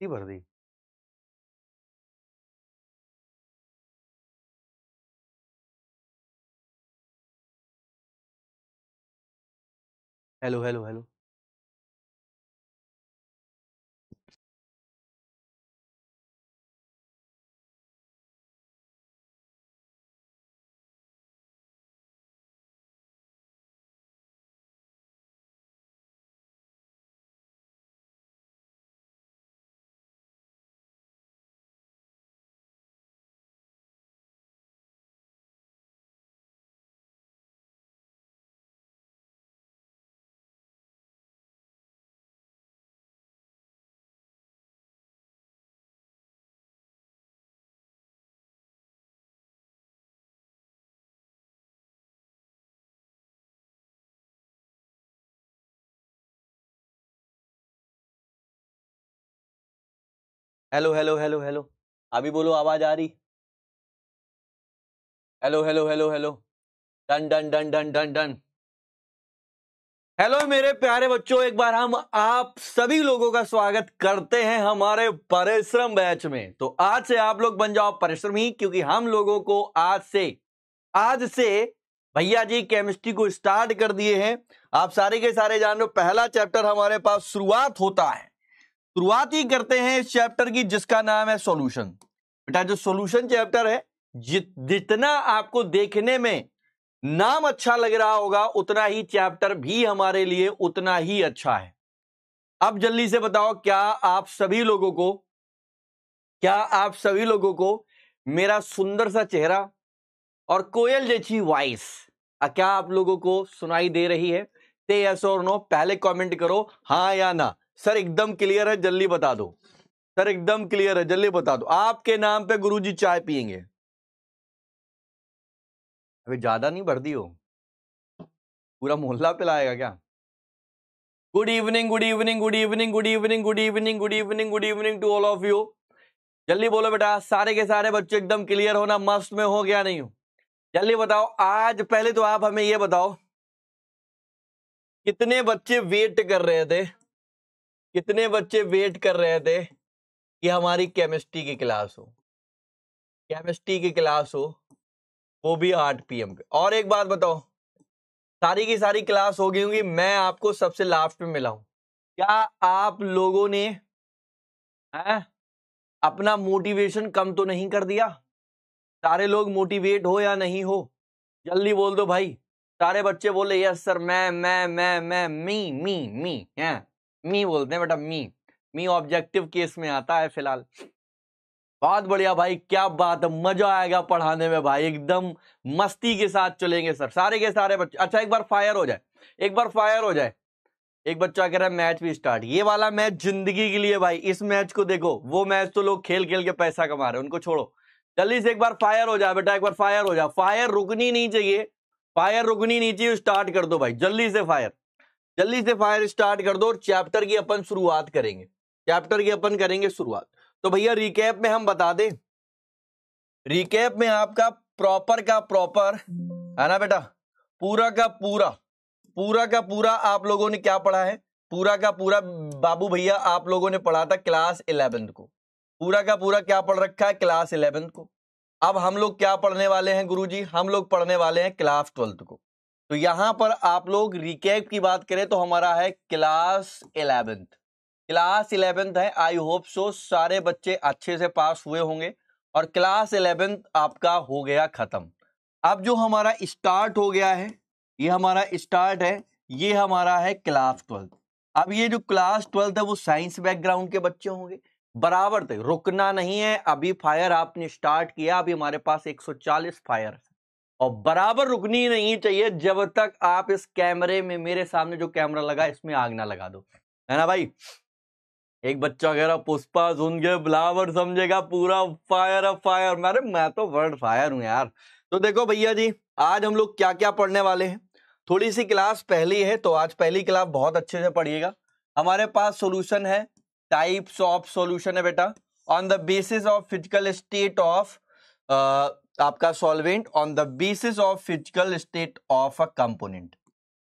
कितनी भर दी? Hello hello hello. Hello hello hello hello. अभी बोलो, आवाज आ रही? Hello hello hello hello. Done done done done done done. Hello मेरे प्यारे बच्चों, एक बार हम आप सभी लोगों का स्वागत करते हैं हमारे परिश्रम बैच में। तो आज से आप लोग बन जाओ परिश्रमी, क्योंकि हम लोगों को आज से भैया जी केमिस्ट्री को स्टार्ट कर दिए हैं। आप सारे के सारे जान रहे हो, पहला चैप्टर हमारे पास शुरुआत होता है। शुरुआत ही करते हैं इस चैप्टर की, जिसका नाम है सॉल्यूशन। बेटा जो सॉल्यूशन चैप्टर है, जितना आपको देखने में नाम अच्छा लग रहा होगा, उतना ही चैप्टर भी हमारे लिए उतना ही अच्छा है। अब जल्दी से बताओ, क्या आप सभी लोगों को मेरा सुंदर सा चेहरा और कोयल जैसी वॉइस क्या आप लोगों को सुनाई दे रही है? से यस और नो पहले कमेंट करो, हाँ या ना। सर एकदम क्लियर है, जल्दी बता दो। सर एकदम क्लियर है, जल्दी बता दो। आपके नाम पे गुरुजी चाय पियेंगे। अभी ज्यादा नहीं भर दी हो, पूरा मोहल्ला पिलाएगा क्या? Good evening good evening good evening good evening good evening good evening good evening to all of you. जल्दी बोलो बेटा, सारे के सारे बच्चे एकदम क्लियर होना मस्ट में हो गया नहीं हो? जल्दी बताओ। आज पहले तो आप हमें ये बताओ, कितने बच्चे वेट कर रहे थे, कितने बच्चे वेट कर रहे थे कि हमारी केमिस्ट्री की क्लास हो, केमिस्ट्री की क्लास हो, वो भी 8 PM पे। और एक बात बताओ, सारी की सारी क्लास हो गई होंगी, मैं आपको सबसे लास्ट में मिला हूं, क्या आप लोगों ने अपना मोटिवेशन कम तो नहीं कर दिया? सारे लोग मोटिवेट हो या नहीं हो? जल्दी बोल दो भाई। सारे बच्चे बोले यस सर, मैं मी है, मी बोलते हैं बेटा, मी ऑब्जेक्टिव केस में आता है फिलहाल। बहुत बढ़िया भाई, क्या बात है, मजा आएगा पढ़ाने में भाई, एकदम मस्ती के साथ चलेंगे सर सारे के सारे बच्चे। अच्छा एक बार फायर हो जाए, एक बार फायर हो जाए। एक बच्चा कह रहा है मैच भी स्टार्ट, ये वाला मैच जिंदगी के लिए भाई, इस मैच को देखो, वो मैच तो लोग खेल खेल के पैसा कमा रहे हैं, उनको छोड़ो। जल्दी से एक बार फायर हो जाए बेटा, एक बार फायर हो जाए, फायर रुकनी नहीं चाहिए, फायर रुकनी नहीं चाहिए, स्टार्ट कर दो भाई जल्दी से फायर, जल्दी से फायर स्टार्ट कर दो और चैप्टर की अपन शुरुआत करेंगे, चैप्टर की अपन करेंगे शुरुआत। तो भैया रिकैप में हम बता दें, रिकैप में आपका प्रॉपर का प्रॉपर है ना बेटा, पूरा का पूरा आप लोगों ने क्या पढ़ा है? पूरा का पूरा बाबू भैया आप लोगों ने पढ़ा था क्लास 11th को, पूरा का पूरा क्या पढ़ रखा है? क्लास 11th को। अब हम लोग क्या पढ़ने वाले हैं गुरुजी? हम लोग पढ़ने वाले हैं क्लास 12th को। तो यहां पर आप लोग रिकैप की बात करें तो हमारा है क्लास 11th, क्लास 11th है। आई होप सो सारे बच्चे अच्छे से पास हुए होंगे और क्लास 11th आपका हो गया खत्म। अब जो हमारा स्टार्ट हो गया है, ये हमारा स्टार्ट है, ये हमारा है क्लास 12th। अब ये जो क्लास 12th है वो साइंस बैकग्राउंड के बच्चे होंगे, बराबर थे, रुकना नहीं है। अभी फायर आपने स्टार्ट किया, अभी हमारे पास 140 फायर और बराबर रुकनी नहीं चाहिए जब तक आप इस कैमरे में, मेरे सामने जो कैमरा लगा इसमें आग ना लगा दो, है ना भाई? एक बच्चा कह रहा पुष्पा सुन के ब्लावर समझेगा पूरा फायर ऑफ फायर, मैं तो वर्ड फायर हूं यार। तो देखो भैया जी, आज हम लोग क्या क्या पढ़ने वाले हैं, थोड़ी सी क्लास पहली है तो आज पहली क्लास बहुत अच्छे से पढ़िएगा। हमारे पास सॉल्यूशन है, टाइप्स ऑफ सॉल्यूशन है बेटा, on the basis of physical state of आपका solvent, on the basis of physical state of a component.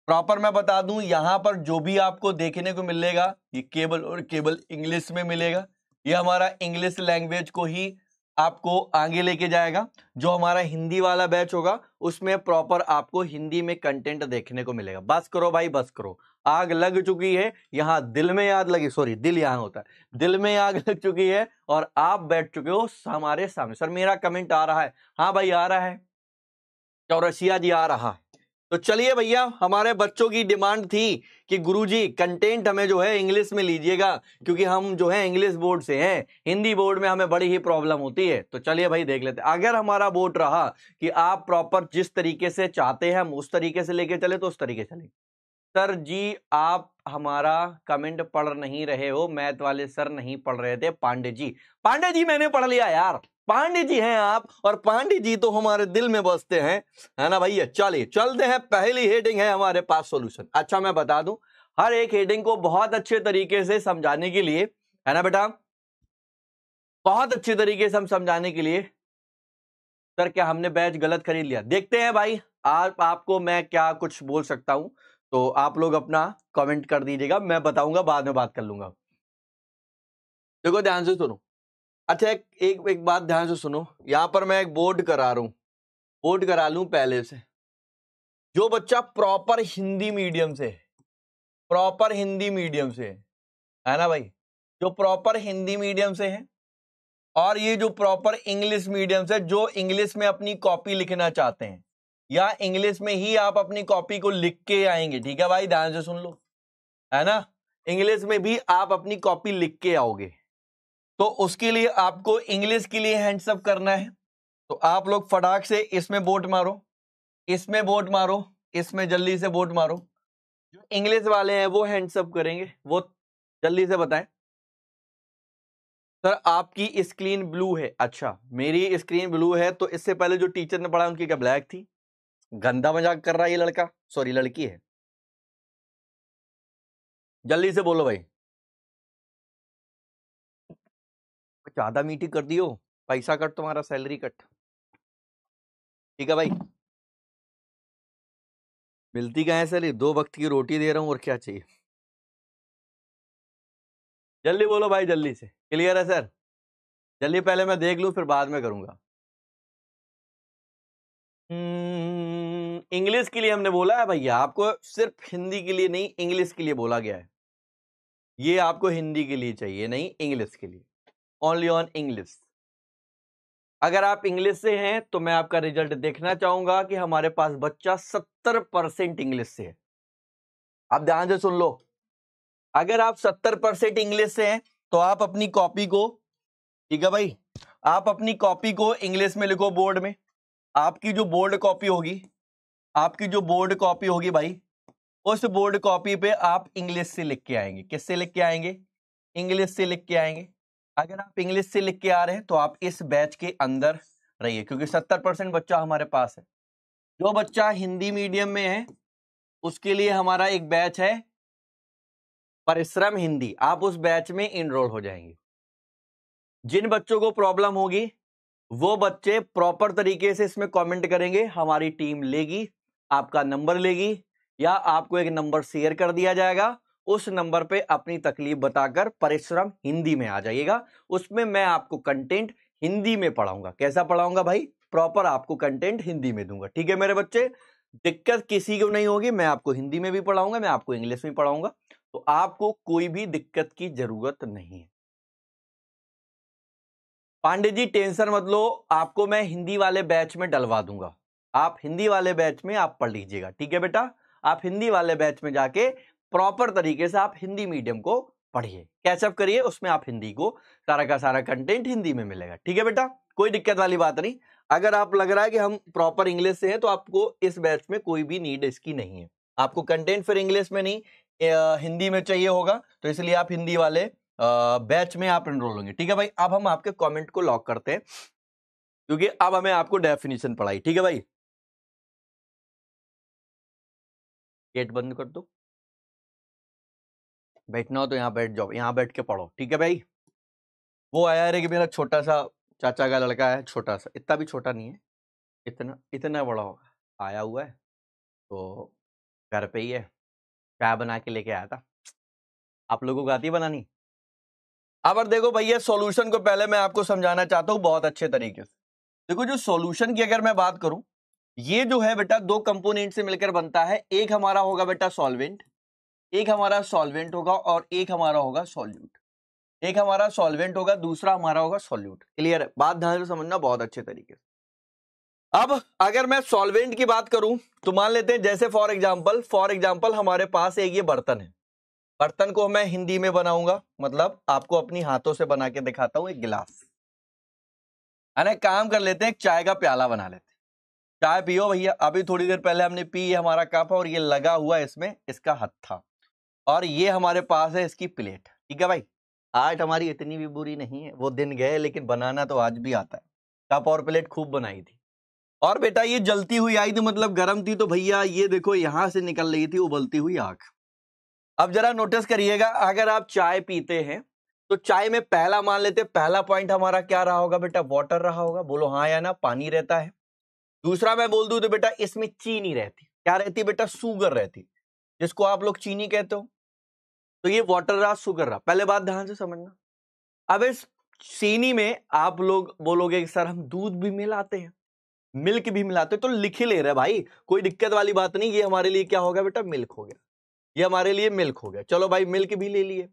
Proper मैं बता दूं, यहां पर जो भी आपको देखने को मिलेगा ये केवल और केवल इंग्लिश में मिलेगा, ये हमारा इंग्लिश लैंग्वेज को ही आपको आगे लेके जाएगा। जो हमारा हिंदी वाला बैच होगा उसमें प्रॉपर आपको हिंदी में कंटेंट देखने को मिलेगा। बस करो भाई, बस करो, आग लग चुकी है यहाँ, दिल में आग लगी, सॉरी दिल यहाँ होता है, दिल में आग लग चुकी है और आप बैठ चुके हो हमारे सामने। सर मेरा कमेंट आ रहा है? हाँ भाई आ रहा है, चौरसिया जी आ रहा है। तो चलिए भैया, हमारे बच्चों की डिमांड थी कि गुरुजी कंटेंट हमें जो है इंग्लिश में लीजिएगा, क्योंकि हम जो है इंग्लिश बोर्ड से हैं, हिंदी बोर्ड में हमें बड़ी ही प्रॉब्लम होती है। तो चलिए भाई देख लेते हैं। अगर हमारा बोर्ड रहा कि आप प्रॉपर जिस तरीके से चाहते हैं हम उस तरीके से लेके चले तो उस तरीके से चले। सर जी आप हमारा कमेंट पढ़ नहीं रहे हो, मैथ वाले सर नहीं पढ़ रहे थे, पांडे जी। पांडे जी मैंने पढ़ लिया यार, पांडे जी हैं आप, और पांडे जी तो हमारे दिल में बसते हैं, है ना भैया। चलिए चलते हैं, पहली हेडिंग है हमारे पास सॉल्यूशन। अच्छा मैं बता दूं, हर एक हेडिंग को बहुत अच्छे तरीके से समझाने के लिए, है ना बेटा, बहुत अच्छे तरीके से हम समझाने के लिए। सर क्या हमने बैच गलत खरीद लिया? देखते हैं भाई, आज आपको मैं क्या कुछ बोल सकता हूं, तो आप लोग अपना कमेंट कर दीजिएगा, मैं बताऊंगा, बाद में बात कर लूंगा। देखो ध्यान से सुनो। अच्छा एक बात ध्यान से सुनो, यहां पर मैं एक बोर्ड करा रहा हूं, बोर्ड करा लूं पहले से। जो बच्चा प्रॉपर हिंदी मीडियम से, प्रॉपर हिंदी मीडियम से है ना भाई, जो प्रॉपर हिंदी मीडियम से है, और ये जो प्रॉपर इंग्लिश मीडियम से, जो इंग्लिश में अपनी कॉपी लिखना चाहते हैं, या इंग्लिश में ही आप अपनी कॉपी को लिख के आएंगे, ठीक है भाई ध्यान से सुन लो, है ना, इंग्लिश में भी आप अपनी कॉपी लिख के आओगे, तो उसके लिए आपको इंग्लिश के लिए हैंड्स अप करना है। तो आप लोग फटाक से इसमें वोट मारो, इसमें वोट मारो, इसमें जल्दी से वोट मारो। जो इंग्लिश वाले हैं वो हैंड्स अप करेंगे, वो जल्दी से बताएं। सर आपकी स्क्रीन ब्लू है? अच्छा मेरी स्क्रीन ब्लू है, तो इससे पहले जो टीचर ने पढ़ा उनकी क्या ब्लैक थी? गंदा मजाक कर रहा है ये लड़का, सॉरी लड़की है। जल्दी से बोलो भाई, ज्यादा मीटिंग कर दियो, पैसा कट, तुम्हारा सैलरी कट, ठीक है भाई। मिलती कहाँ है सैलरी? 2 वक्त की रोटी दे रहा हूं, और क्या चाहिए? जल्दी बोलो भाई, जल्दी से। क्लियर है सर? जल्दी, पहले मैं देख लूं फिर बाद में करूंगा। इंग्लिश के लिए हमने बोला है भैया, आपको सिर्फ हिंदी के लिए नहीं, इंग्लिश के लिए बोला गया है। ये आपको हिंदी के लिए चाहिए, नहीं इंग्लिश के लिए, ओनली ऑन इंग्लिश। अगर आप इंग्लिश से हैं तो मैं आपका रिजल्ट देखना चाहूंगा कि हमारे पास बच्चा 70% इंग्लिश से है। आप ध्यान से सुन लो, अगर आप 70% इंग्लिश से हैं तो आप अपनी कॉपी को, ठीक है भाई, आप अपनी कॉपी को इंग्लिश में लिखो बोर्ड में। आपकी जो बोर्ड कॉपी होगी, आपकी जो बोर्ड कॉपी होगी भाई, उस बोर्ड कॉपी पे आप इंग्लिश से लिख के आएंगे। किससे लिख के आएंगे? इंग्लिश से लिख के आएंगे। अगर आप इंग्लिश से लिख के आ रहे हैं तो आप इस बैच के अंदर रहिए, क्योंकि 70% बच्चा हमारे पास है। जो बच्चा हिंदी मीडियम में है उसके लिए हमारा एक बैच है परिश्रम हिंदी, आप उस बैच में इनरोल हो जाएंगे। जिन बच्चों को प्रॉब्लम होगी वो बच्चे प्रॉपर तरीके से इसमें कमेंट करेंगे, हमारी टीम लेगी, आपका नंबर लेगी, या आपको एक नंबर शेयर कर दिया जाएगा, उस नंबर पे अपनी तकलीफ बताकर परिश्रम हिंदी में आ जाइएगा। उसमें मैं आपको कंटेंट हिंदी में पढ़ाऊंगा। कैसा पढ़ाऊंगा भाई? प्रॉपर आपको कंटेंट हिंदी में दूंगा, ठीक है मेरे बच्चे? दिक्कत किसी को नहीं होगी, मैं आपको हिंदी में भी पढ़ाऊंगा, मैं आपको इंग्लिश में पढ़ाऊंगा, तो आपको कोई भी दिक्कत की जरूरत नहीं है। पांडे जी टेंशन मत लो, आपको मैं हिंदी वाले बैच में डलवा दूंगा, आप हिंदी वाले बैच में आप पढ़ लीजिएगा, ठीक है बेटा? आप हिंदी वाले बैच में जाके प्रॉपर तरीके से आप हिंदी मीडियम को पढ़िए, कैचअप करिए, उसमें आप हिंदी को सारा का सारा कंटेंट हिंदी में मिलेगा, ठीक है बेटा? कोई दिक्कत वाली बात नहीं। अगर आप लग रहा है कि हम प्रॉपर इंग्लिश से हैं तो आपको इस बैच में कोई भी नीड इसकी नहीं है। आपको कंटेंट फिर इंग्लिश में नहीं, हिंदी में चाहिए होगा, तो इसलिए आप हिंदी वाले बैच में आप एनरोल होंगे, ठीक है भाई? अब हम आपके कमेंट को लॉक करते हैं, क्योंकि अब हमें आपको डेफिनेशन पढ़ाई, ठीक है भाई? गेट बंद कर दो, बैठना हो तो यहाँ बैठ जाओ, यहाँ बैठ के पढ़ो, ठीक है भाई? वो आया है कि मेरा छोटा सा चाचा का लड़का है, छोटा सा, इतना भी छोटा नहीं है, इतना इतना बड़ा होगा, आया हुआ है, तो घर पे ही है, चाय बना के लेके आया था। आप लोगों को आती है बनानी? अब देखो भैया, सॉल्यूशन को पहले मैं आपको समझाना चाहता हूं बहुत अच्छे तरीके से। देखो, जो सॉल्यूशन की अगर मैं बात करूं, ये जो है बेटा दो कंपोनेंट से मिलकर बनता है। एक हमारा होगा बेटा सॉल्वेंट, एक हमारा सॉल्वेंट होगा और एक हमारा होगा सॉल्यूट। एक हमारा सॉल्वेंट होगा, दूसरा हमारा होगा सॉल्यूट। क्लियर है? बात ध्यान से समझना बहुत अच्छे तरीके से। अब अगर मैं सॉल्वेंट की बात करूं तो मान लेते हैं, जैसे फॉर एग्जांपल हमारे पास एक ये बर्तन है। बर्तन को मैं हिंदी में बनाऊंगा, मतलब आपको अपनी हाथों से बना के दिखाता हूं। एक गिलास है ना, काम कर लेते हैं, एक चाय का प्याला बना लेते हैं। चाय पियो भैया। अभी थोड़ी देर पहले हमने पी, ये हमारा कप है और ये लगा हुआ है इसमें इसका हत्था, और ये हमारे पास है इसकी प्लेट। ठीक है भाई, आज हमारी इतनी भी बुरी नहीं है, वो दिन गए लेकिन बनाना तो आज भी आता है। कप और प्लेट खूब बनाई थी। और बेटा ये जलती हुई आई थी, मतलब गर्म थी, तो भैया ये देखो यहां से निकल रही थी उबलती हुई आग। अब जरा नोटिस करिएगा, अगर आप चाय पीते हैं तो चाय में पहला मान लेते हैं, पहला पॉइंट हमारा क्या रहा होगा बेटा? वाटर रहा होगा। बोलो हाँ या ना? पानी रहता है। दूसरा मैं बोल दूं तो बेटा इसमें चीनी रहती। क्या रहती बेटा? शुगर रहती, जिसको आप लोग चीनी कहते हो। तो ये वाटर रहा, शुगर रहा। पहले बात ध्यान से समझना। अब इस चीनी में आप लोग बोलोगे कि सर हम दूध भी मिलाते हैं, मिल्क भी मिलाते हैं, तो लिख ही ले रहे भाई, कोई दिक्कत वाली बात नहीं। ये हमारे लिए क्या होगा बेटा? मिल्क हो गया। ये हमारे लिए मिल्क हो गया। चलो भाई, मिल्क भी ले लिए,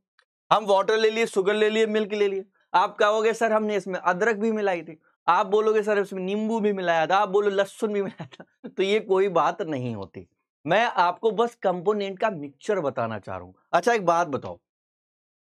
हम वाटर ले लिए, शुगर ले लिए, मिल्क ले लिए। आप कहोगे सर हमने इसमें अदरक भी मिलाई थी, आप बोलोगे सर इसमें नींबू भी मिलाया था, आप बोलो लहसुन भी मिलाया था। तो ये कोई बात नहीं होती। मैं आपको बस कंपोनेंट का मिक्सचर बताना चाह रहा हूं। अच्छा एक बात बताओ,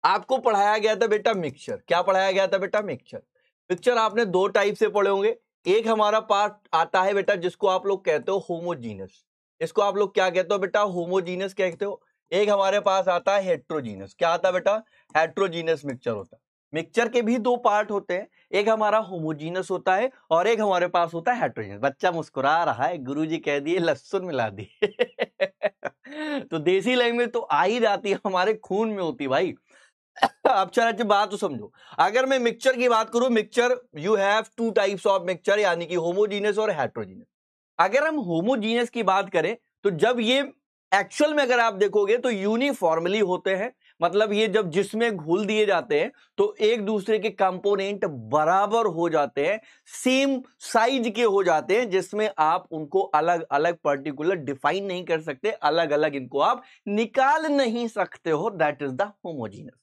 आपको पढ़ाया गया था बेटा मिक्सचर। क्या पढ़ाया गया था बेटा? मिक्सचर। मिक्सचर आपने दो टाइप से पढ़े होंगे। एक हमारा पार्ट आता है बेटा जिसको आप लोग कहते हो होमोजीनस। इसको आप लोग क्या कहते हो बेटा? होमोजीनस कहते हो। एक हमारे पास आता है हेट्रोजीनस। क्या आता है बेटा? हेट्रोजीनस मिक्सचर होता है। मिक्सचर के भी दो पार्ट होते हैं, एक हमारा होमोजीनस होता है और एक हमारे पास होता है हेट्रोजीनस। बच्चा मुस्कुरा रहा है, गुरुजी कह दिए लहसुन मिला दिए। तो देसी लैंग्वेज तो आ ही जाती है, हमारे खून में होती भाई। अब चलो बात तो समझो। अगर मैं मिक्सचर की बात करूं, mixture you have two types of mixture, यानी कि होमोजीनियस और हेट्रोजीनियस। अगर हम होमोजीनियस की बात करें तो जब ये एक्चुअल में अगर आप देखोगे तो यूनिफॉर्मली होते हैं, मतलब ये जब जिसमें घुल दिए जाते हैं तो एक दूसरे के कंपोनेंट बराबर हो जाते हैं, सेम साइज के हो जाते हैं, जिसमें आप उनको अलग अलग पर्टिकुलर डिफाइन नहीं कर सकते, अलग अलग इनको आप निकाल नहीं सकते हो। That is the homogeneous.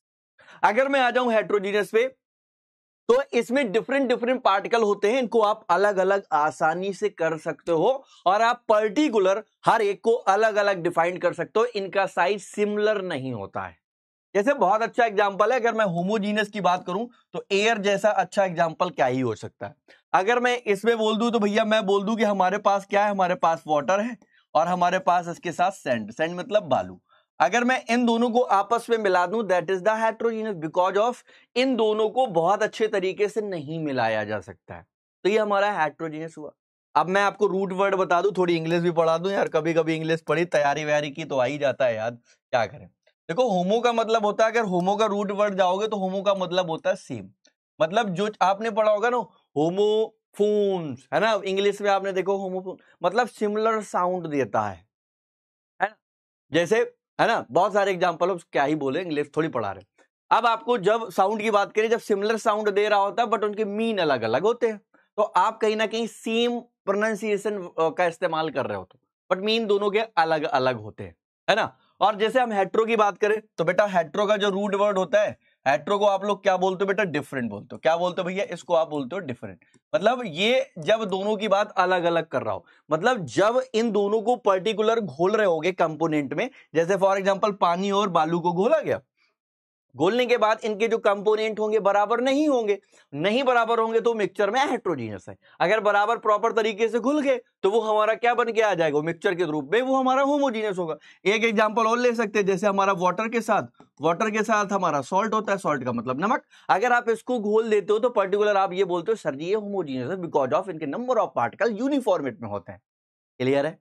अगर मैं आ जाऊं हेट्रोजीनियस पे, तो इसमें डिफरेंट डिफरेंट पार्टिकल होते हैं, इनको आप अलग अलग आसानी से कर सकते हो और आप पर्टिकुलर हर एक को अलग अलग डिफाइन कर सकते हो। इनका साइज सिमिलर नहीं होता है। जैसे बहुत अच्छा एग्जांपल है, अगर मैं होमोजीनियस की बात करूं तो एयर जैसा अच्छा एग्जांपल क्या ही हो सकता है। अगर मैं इसमें बोल दूं तो भैया मैं बोल दूं कि हमारे पास क्या है? हमारे पास वाटर है और हमारे पास इसके साथ सैंड। सैंड मतलब बालू। अगर मैं इन दोनों को आपस में मिला दूं, that is the heterogeneous, because of इन दोनों को बहुत अच्छे तरीके से नहीं मिलाया जा सकता है। तो ये हमारा हेट्रोजीनियस हुआ। अब मैं आपको रूट वर्ड बता दूं, थोड़ी इंग्लिश भी पढ़ा दूं यार, कभी कभी इंग्लिश पढ़ी तैयारी व्यारी की तो आ ही जाता है याद, क्या करें। देखो होमो का मतलब होता है, अगर होमो का रूट वर्ड जाओगे तो होमो का मतलब होता है सेम। मतलब जो आपने पढ़ा होगा ना, होमोफोन्स, है ना, इंग्लिश में आपने देखो होमोफोन मतलब सिमिलर साउंड देता है ना। जैसे, है ना, बहुत सारे एग्जांपल हो, क्या ही बोले, इंग्लिश थोड़ी पढ़ा रहे। अब आपको जब साउंड की बात करें, जब सिमिलर साउंड दे रहा होता है बट उनके मीन अलग अलग होते हैं, तो आप कहीं ना कहीं सेम प्रोनाउंसिएशन का इस्तेमाल कर रहे हो, तो बट मीन दोनों के अलग अलग होते हैं, है ना। और जैसे हम हेट्रो की बात करें तो बेटा हेट्रो का जो रूट वर्ड होता है, हेट्रो को आप लोग क्या बोलते हो बेटा? डिफरेंट बोलते हो। क्या बोलते हो भैया? इसको आप बोलते हो डिफरेंट। मतलब ये जब दोनों की बात अलग अलग कर रहा हो, मतलब जब इन दोनों को पर्टिकुलर घोल रहे होगे कंपोनेंट में, जैसे फॉर एग्जांपल पानी और बालू को घोला गया, घोलने के बाद इनके जो कंपोनेंट होंगे बराबर नहीं होंगे, नहीं बराबर होंगे तो मिक्सचर में हेट्रोजीनियस है। अगर बराबर प्रॉपर तरीके से घुल गए तो वो हमारा क्या बन के आ जाएगा? मिक्सचर के रूप में वो हमारा होमोजीनियस होगा। एक एग्जांपल और ले सकते हैं, जैसे हमारा वाटर के साथ हमारा सॉल्ट होता है, सॉल्ट का मतलब नमक। अगर आप इसको घोल देते हो तो पर्टिकुलर आप ये बोलते हो सर जी ये होमोजीनियस है, बिकॉज ऑफ इनके नंबर ऑफ पार्टिकल यूनिफॉर्मेट में होते हैं। क्लियर है?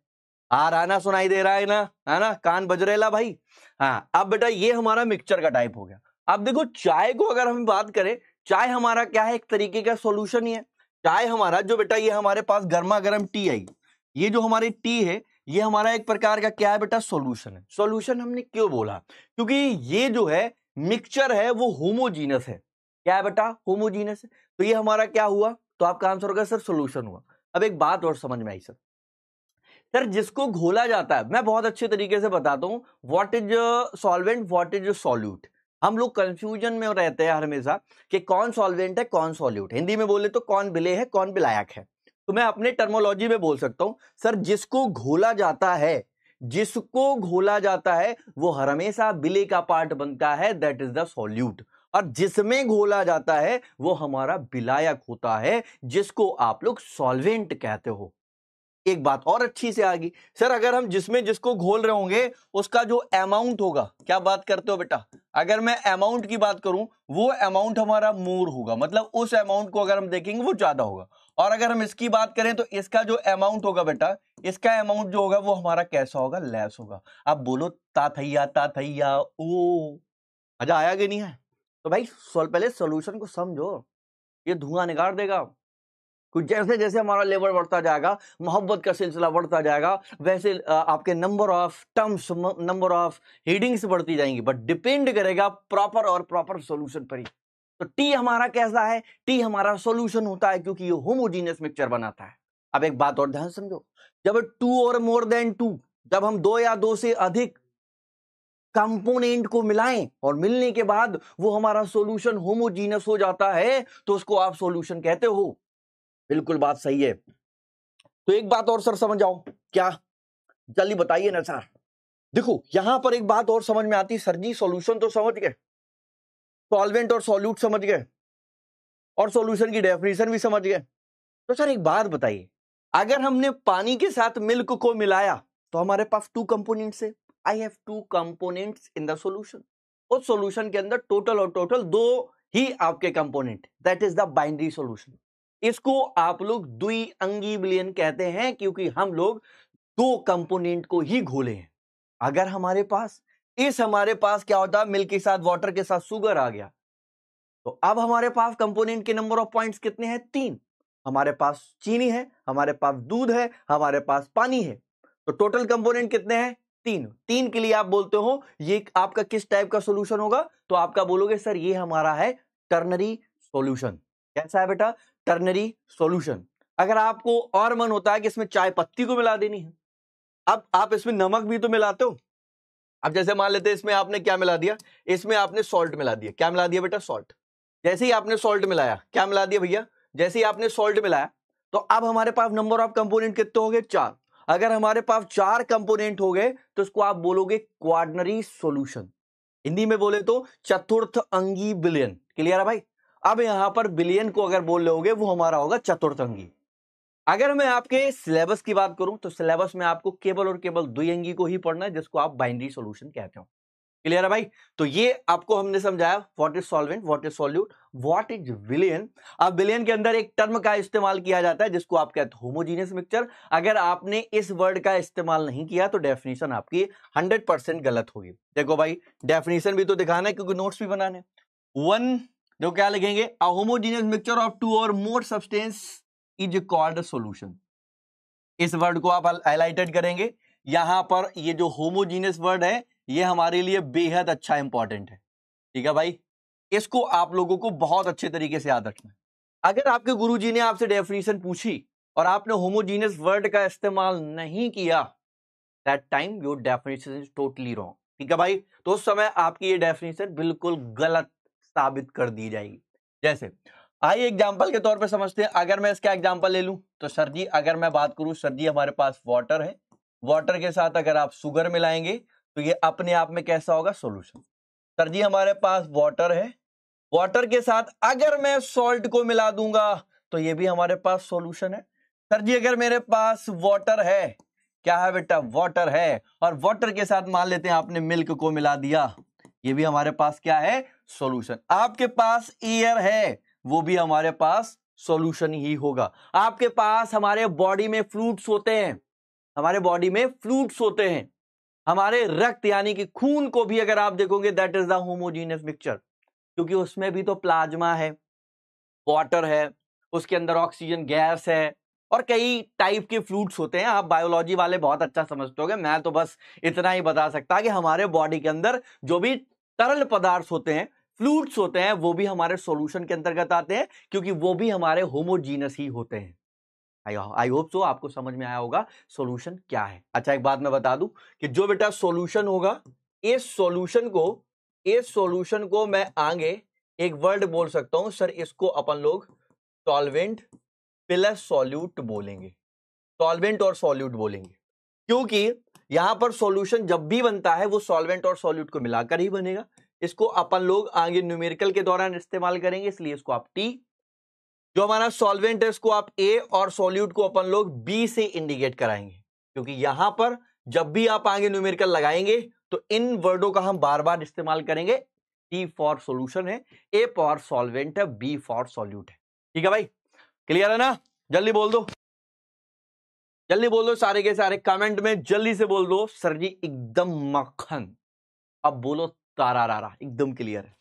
आ रहा ना, सुनाई दे रहा है ना, है ना, कान बज रेला भाई। हाँ, अब बेटा ये हमारा मिक्सचर का टाइप हो गया। अब देखो चाय को अगर हम बात करें, चाय हमारा क्या है? एक तरीके का सॉल्यूशन ही है। चाय हमारा जो बेटा, ये हमारे पास गर्मा गर्म टी आई, ये जो हमारी टी है ये हमारा एक प्रकार का क्या है बेटा? सॉल्यूशन है। सॉल्यूशन हमने क्यों बोला? क्योंकि ये जो है मिक्सचर है वो होमोजीनस है। क्या है बेटा? होमोजीनस है। तो ये हमारा क्या हुआ? तो आपका आंसर होगा सर सोल्यूशन हुआ। अब एक बात और समझ में आई सर, जिसको घोला जाता है, मैं बहुत अच्छे तरीके से बताता हूं what is solvent, what is solute. हम लोग कंफ्यूजन में रहते हैं हमेशा कि कौन सॉल्वेंट है कौन सॉल्यूट। हिंदी में बोले तो कौन विलेय है कौन विलायक है। तो मैं अपने टर्मोलॉजी में बोल सकता हूं सर, जिसको घोला जाता है, जिसको घोला जाता है वो हमेशा विलेय का पार्ट बनता है, दैट इज द सॉल्यूट। और जिसमें घोला जाता है वो हमारा विलायक होता है, जिसको आप लोग सॉल्वेंट कहते हो। एक बात और अच्छी से आ गई सर, अगर हम जिसमें जिसको घोल रहे होंगे उसका जो अमाउंट होगा, क्या बात करते हो बेटा? अगर मैं अमाउंट की बात करूं, वो अमाउंट हमारा मोर होगा, मतलब उस अमाउंट को अगर हम देखेंगे वो ज्यादा होगा। और अगर हम इसकी बात करें तो इसका जो अमाउंट होगा बेटा, इसका अमाउंट जो होगा वो हमारा कैसा होगा? लेस होगा। अब बोलो ताथैया ताथैया ओ, मजा आया कि नहीं है? तो भाई पहले सॉल्यूशन को समझो, ये धुआं निकाल देगा। कुछ जैसे जैसे हमारा लेवल बढ़ता जाएगा, मोहब्बत का सिलसिला बढ़ता जाएगा, वैसे आपके number of terms, number of headings बढ़ती जाएंगी, बट डिपेंड करेगा प्रॉपर और प्रॉपर सॉल्यूशन पर ही। तो टी हमारा कैसा है? टी हमारा सॉल्यूशन होता है क्योंकि ये होमोजीनियस मिक्सचर बनाता है। अब एक बात और ध्यान समझो, जब 2 और मोर देन 2, जब हम 2 या 2 से अधिक कंपोनेंट को मिलाएं और मिलने के बाद वो हमारा सॉल्यूशन होमोजीनियस हो जाता है, तो उसको आप सॉल्यूशन कहते हो। बिल्कुल बात सही है। तो एक बात और सर समझ आओ, क्या? जल्दी बताइए ना सर। देखो यहां पर एक बात और समझ में आती है सर जी, सॉल्यूशन तो समझ गए, सॉल्वेंट और सॉल्यूट समझ गए, और सॉल्यूशन की डेफिनेशन भी समझ गए। तो सर एक बात बताइए, अगर हमने पानी के साथ मिल्क को मिलाया तो हमारे पास 2 कंपोनेंट्स है। I have 2 components in the solution. उस सॉल्यूशन के अंदर टोटल और टोटल 2 ही आपके component, that is the binary solution. इसको आप लोग द्विअंगी विलयन कहते हैं क्योंकि हम लोग 2 कंपोनेंट को ही घोले हैं। अगर हमारे पास क्या होता है, मिल्क के साथ वाटर के साथ शुगर आ गया, तो अब हमारे पास कंपोनेंट के नंबर ऑफ पॉइंट्स कितने हैं? 3। हमारे पास चीनी है, हमारे पास दूध है, हमारे पास पानी है, तो टोटल कंपोनेंट कितने हैं? 3। 3 के लिए आप बोलते हो ये आपका किस टाइप का सॉल्यूशन होगा? तो आपका बोलोगे सर ये हमारा है टर्नरी सॉल्यूशन। कैसा है बेटा? Ternary solution. अगर आपको और मन होता है कि इसमें चाय पत्ती को मिला देनी है, अब आप इसमें नमक भी तो मिलाते हो। अब जैसे मान लेते हैं इसमें आपने क्या मिला दिया, इसमें आपने सॉल्ट मिला दिया। क्या मिला दिया बेटा? सॉल्ट। जैसे ही आपने सॉल्ट मिलाया, क्या मिला दिया भैया? जैसे ही आपने सॉल्ट मिलाया, तो अब हमारे पास नंबर ऑफ कंपोनेंट कितने हो गए? 4। अगर हमारे पास 4 कंपोनेंट हो गए तो इसको आप बोलोगे क्वाडर्नरी सॉल्यूशन। हिंदी में बोले तो चतुर्थ अंगी विलयन। क्लियर है भाई? अब यहां पर विलयन को अगर बोल रहे होगे वो हमारा होगा चतुर्थ अंगी। अगर मैं आपके सिलेबस की बात करूं तो सिलेबस में आपको केवल और केवल द्विअंगी को ही पढ़ना है, जिसको आप बाइनरी सॉल्यूशन कहते हो। क्लियर है भाई? तो ये आपको हमने समझाया what is solvent, what is solute, what is विलयन। अब विलयन के अंदर एक टर्म का इस्तेमाल किया जाता है जिसको आप कहते हो होमोजीनियस मिक्सचर। अगर आपने इस वर्ड का इस्तेमाल नहीं किया तो डेफिनेशन आपकी 100% गलत होगी। देखो भाई डेफिनेशन भी तो दिखाना है क्योंकि नोट्स भी बनाने। 1 जो क्या लिखेंगे, अ होमोजीनियस मिक्सचर ऑफ 2 और more substance is called solution. इस वर्ड को आप हाईलाइटेड करेंगे। यहां पर ये जो होमोजीनियस वर्ड है ये हमारे लिए बेहद अच्छा इंपॉर्टेंट है। ठीक है भाई, इसको आप लोगों को बहुत अच्छे तरीके से याद रखना है। अगर आपके गुरुजी ने आपसे डेफिनेशन पूछी और आपने होमोजीनियस वर्ड का इस्तेमाल नहीं किया, that time your definition is totally wrong. ठीक है भाई? तो उस समय आपकी ये डेफिनेशन बिल्कुल गलत साबित कर दी जाएगी। जैसे आइए एग्जाम्पल के तौर पे समझते हैं। अगर मैं इसका एग्जाम्पल ले लूं तो सर जी, अगर मैं बात करूं सर जी, हमारे पास वाटर है, वाटर के साथ अगर आप शुगर मिलाएंगे तो ये अपने आप में कैसा होगा? सॉल्यूशन। सर जी हमारे पास वाटर है, वाटर के साथ अगर मैं सॉल्ट को मिला दूंगा तो ये भी हमारे पास सॉल्यूशन है। सर जी अगर मेरे पास वाटर है, क्या है बेटा? वाटर है, और वाटर के साथ मान लेते हैं आपने मिल्क को मिला दिया, ये भी हमारे पास क्या है? सॉल्यूशन। आपके पास एयर है, वो भी हमारे पास सॉल्यूशन ही होगा। आपके पास हमारे बॉडी में फ्लूइड्स होते हैं, हमारे बॉडी में फ्लूइड्स होते हैं, हमारे रक्त यानी कि खून को भी अगर आप देखोगे that is the homogeneous mixture, क्योंकि उसमें भी तो प्लाज्मा है, वाटर है, उसके अंदर ऑक्सीजन गैस है और कई टाइप के फ्लूइड्स होते हैं। आप बायोलॉजी वाले बहुत अच्छा समझते होगे, मैं तो बस इतना ही बता सकता कि हमारे बॉडी के अंदर जो भी तरल पदार्थ होते हैं, फ्लूइड्स होते हैं, वो भी हमारे सॉल्यूशन के अंतर्गत आते हैं, क्योंकि वो भी हमारे होमोजीनस ही होते हैं। आई होप सो आपको समझ में आया होगा सॉल्यूशन क्या है। अच्छा, एक बात मैं बता दूं कि जो बेटा सॉल्यूशन होगा, इस सॉल्यूशन को मैं आगे एक वर्ड बोल सकता हूं सर, इसको अपन लोग सॉल्वेंट प्लस सॉल्यूट बोलेंगे। सॉल्वेंट और सॉल्यूट बोलेंगे, क्योंकि यहां पर सॉल्यूशन जब भी बनता है वो सॉल्वेंट और सॉल्यूट को मिलाकर ही बनेगा। इसको अपन लोग आगे न्यूमेरिकल के दौरान इस्तेमाल करेंगे, इसलिए इसको आप टी, जो हमारा सॉल्वेंट है इसको आप ए, और सॉल्यूट को अपन लोग बी से इंडिकेट कराएंगे, क्योंकि यहां पर जब भी आप आगे न्यूमेरिकल लगाएंगे तो इन वर्डों का हम बार बार इस्तेमाल करेंगे। टी फॉर सॉल्यूशन है, ए फॉर सॉल्वेंट है, बी फॉर सॉल्यूट है। ठीक है भाई, क्लियर है ना? जल्दी बोल दो, जल्दी बोल दो, सारे के सारे कमेंट में जल्दी से बोल दो सर जी एकदम मक्खन। अब बोलो तारा रारा, एकदम क्लियर है।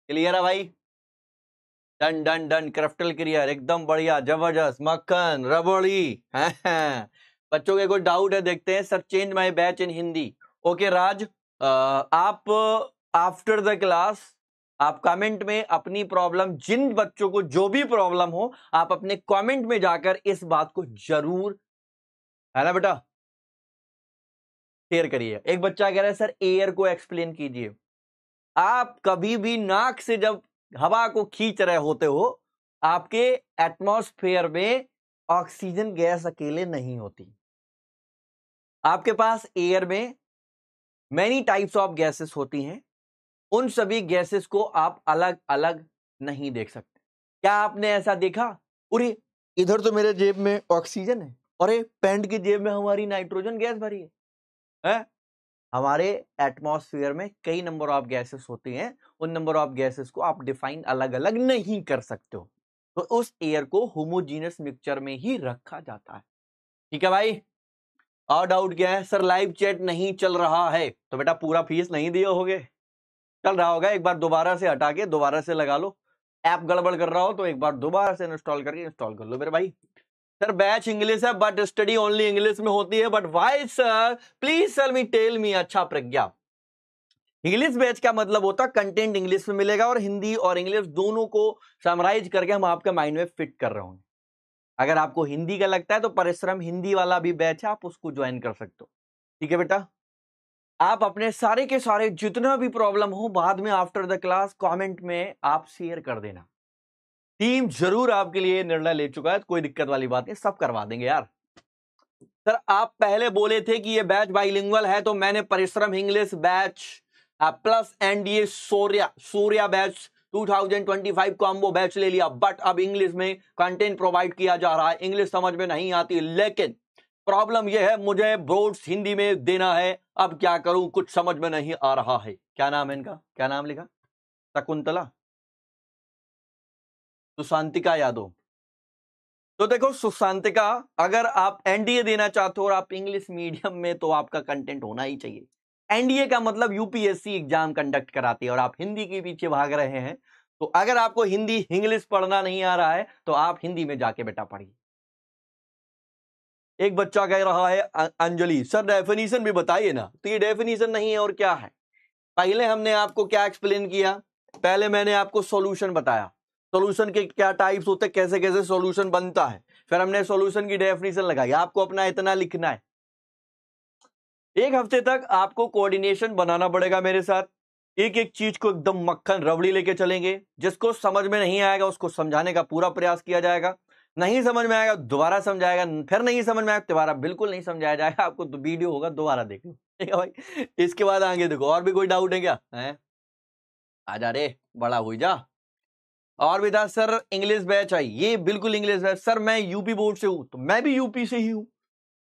क्लियर है भाई? Done done done, crystal clear, एकदम बढ़िया, जबरदस्त, मक्खन रबड़ी। बच्चों के कोई डाउट है? देखते हैं। Sir change my batch in Hindi. Okay Raj, आप आफ्टर द क्लास आप कमेंट में अपनी प्रॉब्लम, जिन बच्चों को जो भी प्रॉब्लम हो, आप अपने कमेंट में जाकर इस बात को जरूर, है ना बेटा, शेयर करिए। एक बच्चा कह रहा है सर एयर को एक्सप्लेन कीजिए। आप कभी भी नाक से जब हवा को खींच रहे होते हो, आपके एटमॉस्फेयर में ऑक्सीजन गैस अकेले नहीं होती, आपके पास एयर में मेनी टाइप्स ऑफ गैसेस होती हैं। उन सभी गैसेस को आप अलग अलग नहीं देख सकते। क्या आपने ऐसा देखा, अरे इधर तो मेरे जेब में ऑक्सीजन है, अरे पैंट की जेब में हमारी नाइट्रोजन गैस भरी है? हमारे एटमॉस्फेयर में कई नंबर ऑफ गैसेस होती हैं, उन नंबर ऑफ गैसेस को आप डिफाइन अलग अलग नहीं कर सकते हो, तो उस एयर को होमोजीनियस मिक्सचर में ही रखा जाता है। ठीक है भाई? और डाउट क्या है? सर लाइव चैट नहीं चल रहा है, तो बेटा पूरा फीस नहीं दिए होगे, चल रहा होगा, एक बार दोबारा से हटा के दोबारा से लगा लो। ऐप गड़बड़ कर रहा हो तो एक बार दोबारा से इंस्टॉल करके इंस्टॉल कर लो मेरे भाई। सर बैच इंग्लिश है बट स्टडी ओनली इंग्लिश में होती है, but why sir, please sir me tell me. अच्छा प्रज्ञा, इंग्लिश बैच का मतलब होता है कंटेंट इंग्लिश में मिलेगा, और हिंदी और इंग्लिश दोनों को समराइज करके हम आपके माइंड में फिट कर रहे होंगे। अगर आपको हिंदी का लगता है तो परिश्रम हिंदी वाला भी बैच है, आप उसको ज्वाइन कर सकते हो। ठीक है बेटा? आप अपने सारे के सारे जितना भी प्रॉब्लम हो बाद में आफ्टर द क्लास कमेंट में आप शेयर कर देना। टीम जरूर आपके लिए निर्णय ले चुका है, कोई दिक्कत वाली बात नहीं, सब करवा देंगे यार। सर आप पहले बोले थे कि ये बैच बाइलिंगुअल है, तो मैंने परिश्रम English batch plus NDA Surya batch 2025 combo batch ले लिया, बट अब इंग्लिश में कंटेंट प्रोवाइड किया जा रहा है। इंग्लिश समझ में नहीं आती, लेकिन प्रॉब्लम यह है मुझे बोर्ड्स हिंदी में देना है, अब क्या करूं, कुछ समझ में नहीं आ रहा है। क्या नाम है इनका? क्या नाम लिखा? शकुंतला, सुशांतिका यादव। तो देखो सुशांतिका, अगर आप एनडीए देना चाहते हो और आप इंग्लिश मीडियम में, तो आपका कंटेंट होना ही चाहिए। एनडीए का मतलब यूपीएससी एग्जाम कंडक्ट कराती है, और आप हिंदी के पीछे भाग रहे हैं, तो अगर आपको हिंदी इंग्लिश पढ़ना नहीं आ रहा है तो आप हिंदी में जाके बेटा पढ़िए। एक बच्चा कह रहा है अंजलि सर डेफिनेशन भी बताइए ना, तो ये डेफिनेशन नहीं है और क्या है? पहले हमने आपको क्या एक्सप्लेन किया? पहले मैंने आपको सॉल्यूशन बताया, सॉल्यूशन के क्या टाइप्स होते हैं, कैसे कैसे सॉल्यूशन बनता है, फिर हमने सॉल्यूशन की डेफिनेशन लगाई। आपको अपना इतना लिखना है। एक हफ्ते तक आपको कोऑर्डिनेशन बनाना पड़ेगा मेरे साथ, एक एक चीज को एकदम मक्खन रबड़ी लेके चलेंगे। जिसको समझ में नहीं आएगा उसको समझाने का पूरा प्रयास किया जाएगा। नहीं समझ में आएगा दोबारा समझाएगा, फिर नहीं समझ में आएगा दोबारा, बिल्कुल नहीं समझाया जाएगा आपको, तो वीडियो होगा दोबारा देख लो, ठीक है भाई। इसके बाद आगे देखो, और भी कोई डाउट है क्या है? आ जा रे, बड़ा हुई जा। और भी था सर इंग्लिश बैच आई, ये बिल्कुल इंग्लिश बैच। सर मैं यूपी बोर्ड से हूं, तो मैं भी यूपी से ही हूं।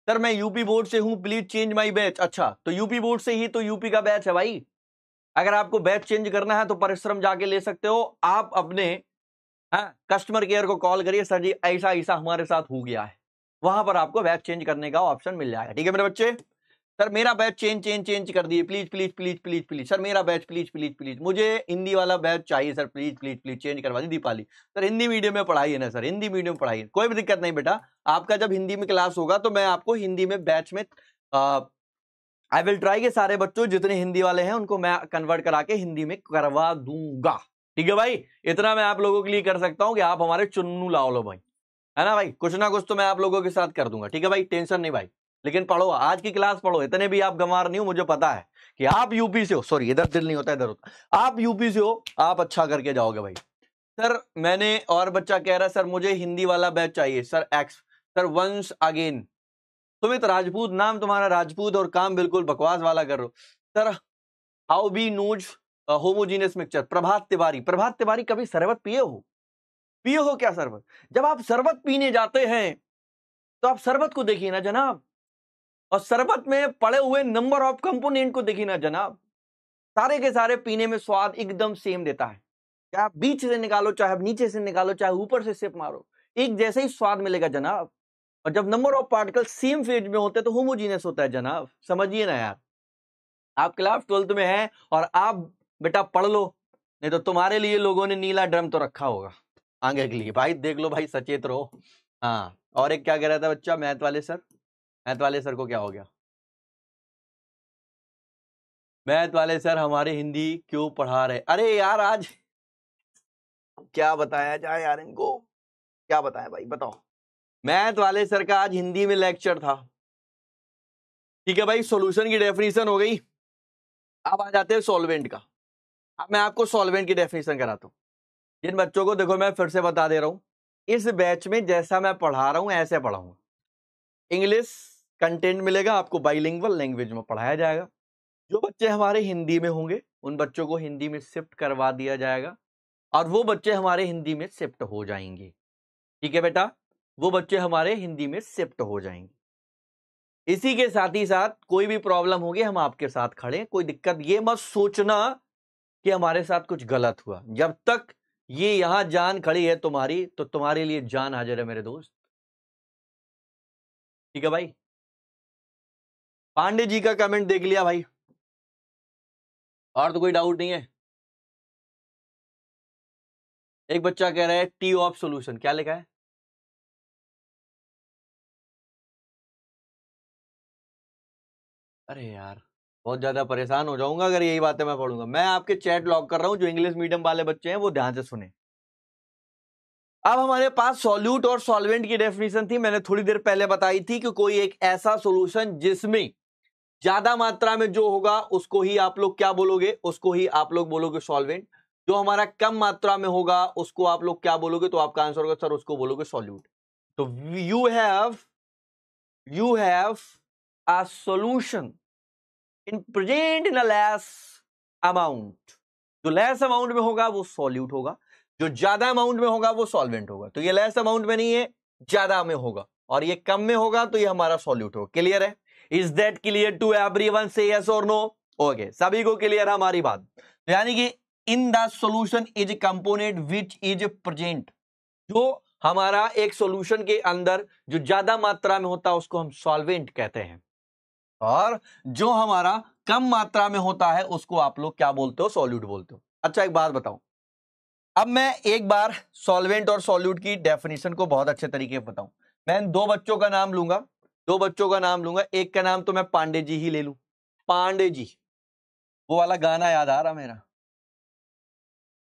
सर मैं यूपी बोर्ड से हूं, प्लीज चेंज माई बैच। अच्छा, तो यूपी बोर्ड से ही तो यूपी का बैच है भाई। अगर आपको बैच चेंज करना है तो परिश्रम जाके ले सकते हो आप अपने, हाँ, कस्टमर केयर को कॉल करिए, सर जी ऐसा ऐसा हमारे साथ हो गया है, वहां पर आपको बैच चेंज करने का ऑप्शन मिल जाएगा। ठीक है मेरे बच्चे? सर मेरा बैच चेंज कर दिए, please please please please please. Sir मेरा बैच प्लीज प्लीज प्लीज, मुझे हिंदी वाला बैच चाहिए sir, please please please change करवा दी दीपाली। सर हिंदी मीडियम में पढ़ाई है ना सर, हिंदी मीडियम में पढ़ाई है, कोई भी दिक्कत नहीं बेटा। आपका जब हिंदी में क्लास होगा तो मैं आपको हिंदी में बैच में आई विल ट्राई के सारे बच्चों जितने हिंदी वाले हैं उनको मैं कन्वर्ट करा के हिंदी में करवा दूंगा। ठीक है भाई, इतना मैं आप लोगों के लिए कर सकता हूं कि आप हमारे चुन्नू लाओ लो भाई, है ना भाई, कुछ ना कुछ तो मैं आप लोगों के साथ कर दूंगा। ठीक है भाई, टेंशन नहीं भाई, लेकिन पढ़ो, आज की क्लास पढ़ो, इतने भी आप गंवार नहीं हो, मुझे पता है कि आप यूपी से हो, सॉरी इधर दिल नहीं होता इधर होता, आप यूपी से हो, आप अच्छा करके जाओगे भाई। सर मैंने, और बच्चा कह रहा है सर मुझे हिंदी वाला बैच चाहिए sir, X sir once again. Sumit Rajput, नाम तुम्हारा राजपूत और काम बिल्कुल बकवास वाला कर रहे हो। Sir how be knows homogeneous mixture, Prabhat Tiwari. Prabhat Tiwari कभी शरबत पिए हो? पिए हो क्या शरबत? जब आप शरबत पीने जाते हैं तो आप शरबत को देखिए ना जनाब, और शरबत में पड़े हुए नंबर ऑफ कंपोनेंट को देखिए ना जनाब, सारे के सारे पीने में स्वाद एकदम सेम देता है। चाहे आप बीच से निकालो, चाहे आप नीचे से निकालो, चाहे ऊपर से सिप मारो, एक जैसे ही स्वाद मिलेगा जनाब। और जब number of particle same phase में होते हैं तो होमोजीनियस होता है जनाब, समझिए ना यार। आप क्लास 12th में हैं और आप बेटा पढ़ लो, नहीं तो तुम्हारे लिए लोगों ने नीला ड्रम तो रखा होगा आगे के लिए। भाई देख लो भाई, सचेत रहो। हाँ, और एक क्या कह रहा था बच्चा, मैथ वाले सर, मैथ वाले सर को क्या हो गया? मैथ वाले सर हमारे हिंदी क्यों पढ़ा रहे? अरे यार आज क्या बताया जाए यार इनको, क्या बताया भाई बताओ। मैथ वाले सर का आज हिंदी में लेक्चर था। ठीक है भाई, सॉल्यूशन की डेफिनेशन हो गई, अब आ जाते हैं सॉल्वेंट का। अब मैं आपको सॉल्वेंट की डेफिनेशन कराता हूं। जिन बच्चों को, देखो मैं फिर से बता दे रहा हूं, इस बैच में जैसा मैं पढ़ा रहा हूं ऐसे पढ़ाऊंगा। इंग्लिश कंटेंट मिलेगा आपको, बाइलिंगुअल लैंग्वेज में पढ़ाया जाएगा। जो बच्चे हमारे हिंदी में होंगे उन बच्चों को हिंदी में शिफ्ट करवा दिया जाएगा, और वो बच्चे हमारे हिंदी में शिफ्ट हो जाएंगे। ठीक है बेटा, वो बच्चे हमारे हिंदी में शिफ्ट हो जाएंगे। इसी के साथ ही साथ कोई भी प्रॉब्लम होगी हम आपके साथ खड़े, कोई दिक्कत ये मत सोचना कि हमारे साथ कुछ गलत हुआ। जब तक ये यहां जान खड़ी है तुम्हारी, तो तुम्हारे लिए जान हाजिर है मेरे दोस्त। ठीक है भाई, पांडे जी का कमेंट देख लिया भाई, और तो कोई डाउट नहीं है। एक बच्चा कह रहा है टी ऑफ सॉल्यूशन, क्या लिखा है? अरे यार बहुत ज्यादा परेशान हो जाऊंगा अगर यही बातें मैं पढ़ूंगा। मैं आपके चैट लॉक कर रहा हूं, जो इंग्लिश मीडियम वाले बच्चे हैं वो ध्यान से सुने। अब हमारे पास सॉल्यूट और सॉल्वेंट की डेफिनेशन थी, मैंने थोड़ी देर पहले बताई थी कि कोई एक ऐसा सॉल्यूशन जिसमें ज्यादा मात्रा में जो होगा उसको ही आप लोग क्या बोलोगे, उसको ही आप लोग बोलोगे सॉल्वेंट। जो हमारा कम मात्रा में होगा उसको आप लोग क्या बोलोगे, तो आपका आंसर होगा सर उसको बोलोगे सॉल्यूट। तो you have a solution in present in a less amount. जो लेस अमाउंट में होगा वो सॉल्यूट होगा, जो ज्यादा अमाउंट में होगा वो सॉल्वेंट होगा। तो ये लेस अमाउंट में नहीं है, ज्यादा में होगा, और ये कम में होगा तो ये हमारा सॉल्यूट होगा। क्लियर है? Is that clear to everyone? Say yes और नो? ओके, सभी को क्लियर है हमारी बात। तो यानी कि in the solution is component which is present, जो हमारा एक सॉल्यूशन के अंदर जो ज्यादा मात्रा में होता है उसको हम सॉल्वेंट कहते हैं, और जो हमारा कम मात्रा में होता है उसको आप लोग क्या बोलते हो, सॉल्यूट बोलते हो। अच्छा एक बात बताओ, अब मैं एक बार सॉल्वेंट और सॉल्यूट की डेफिनेशन को बहुत अच्छे तरीके से बताऊं। मैं दो बच्चों का नाम लूंगा, दो बच्चों का नाम लूंगा, एक का नाम तो मैं पांडे जी ही ले लूं। पांडे जी, वो वाला गाना याद आ रहा मेरा,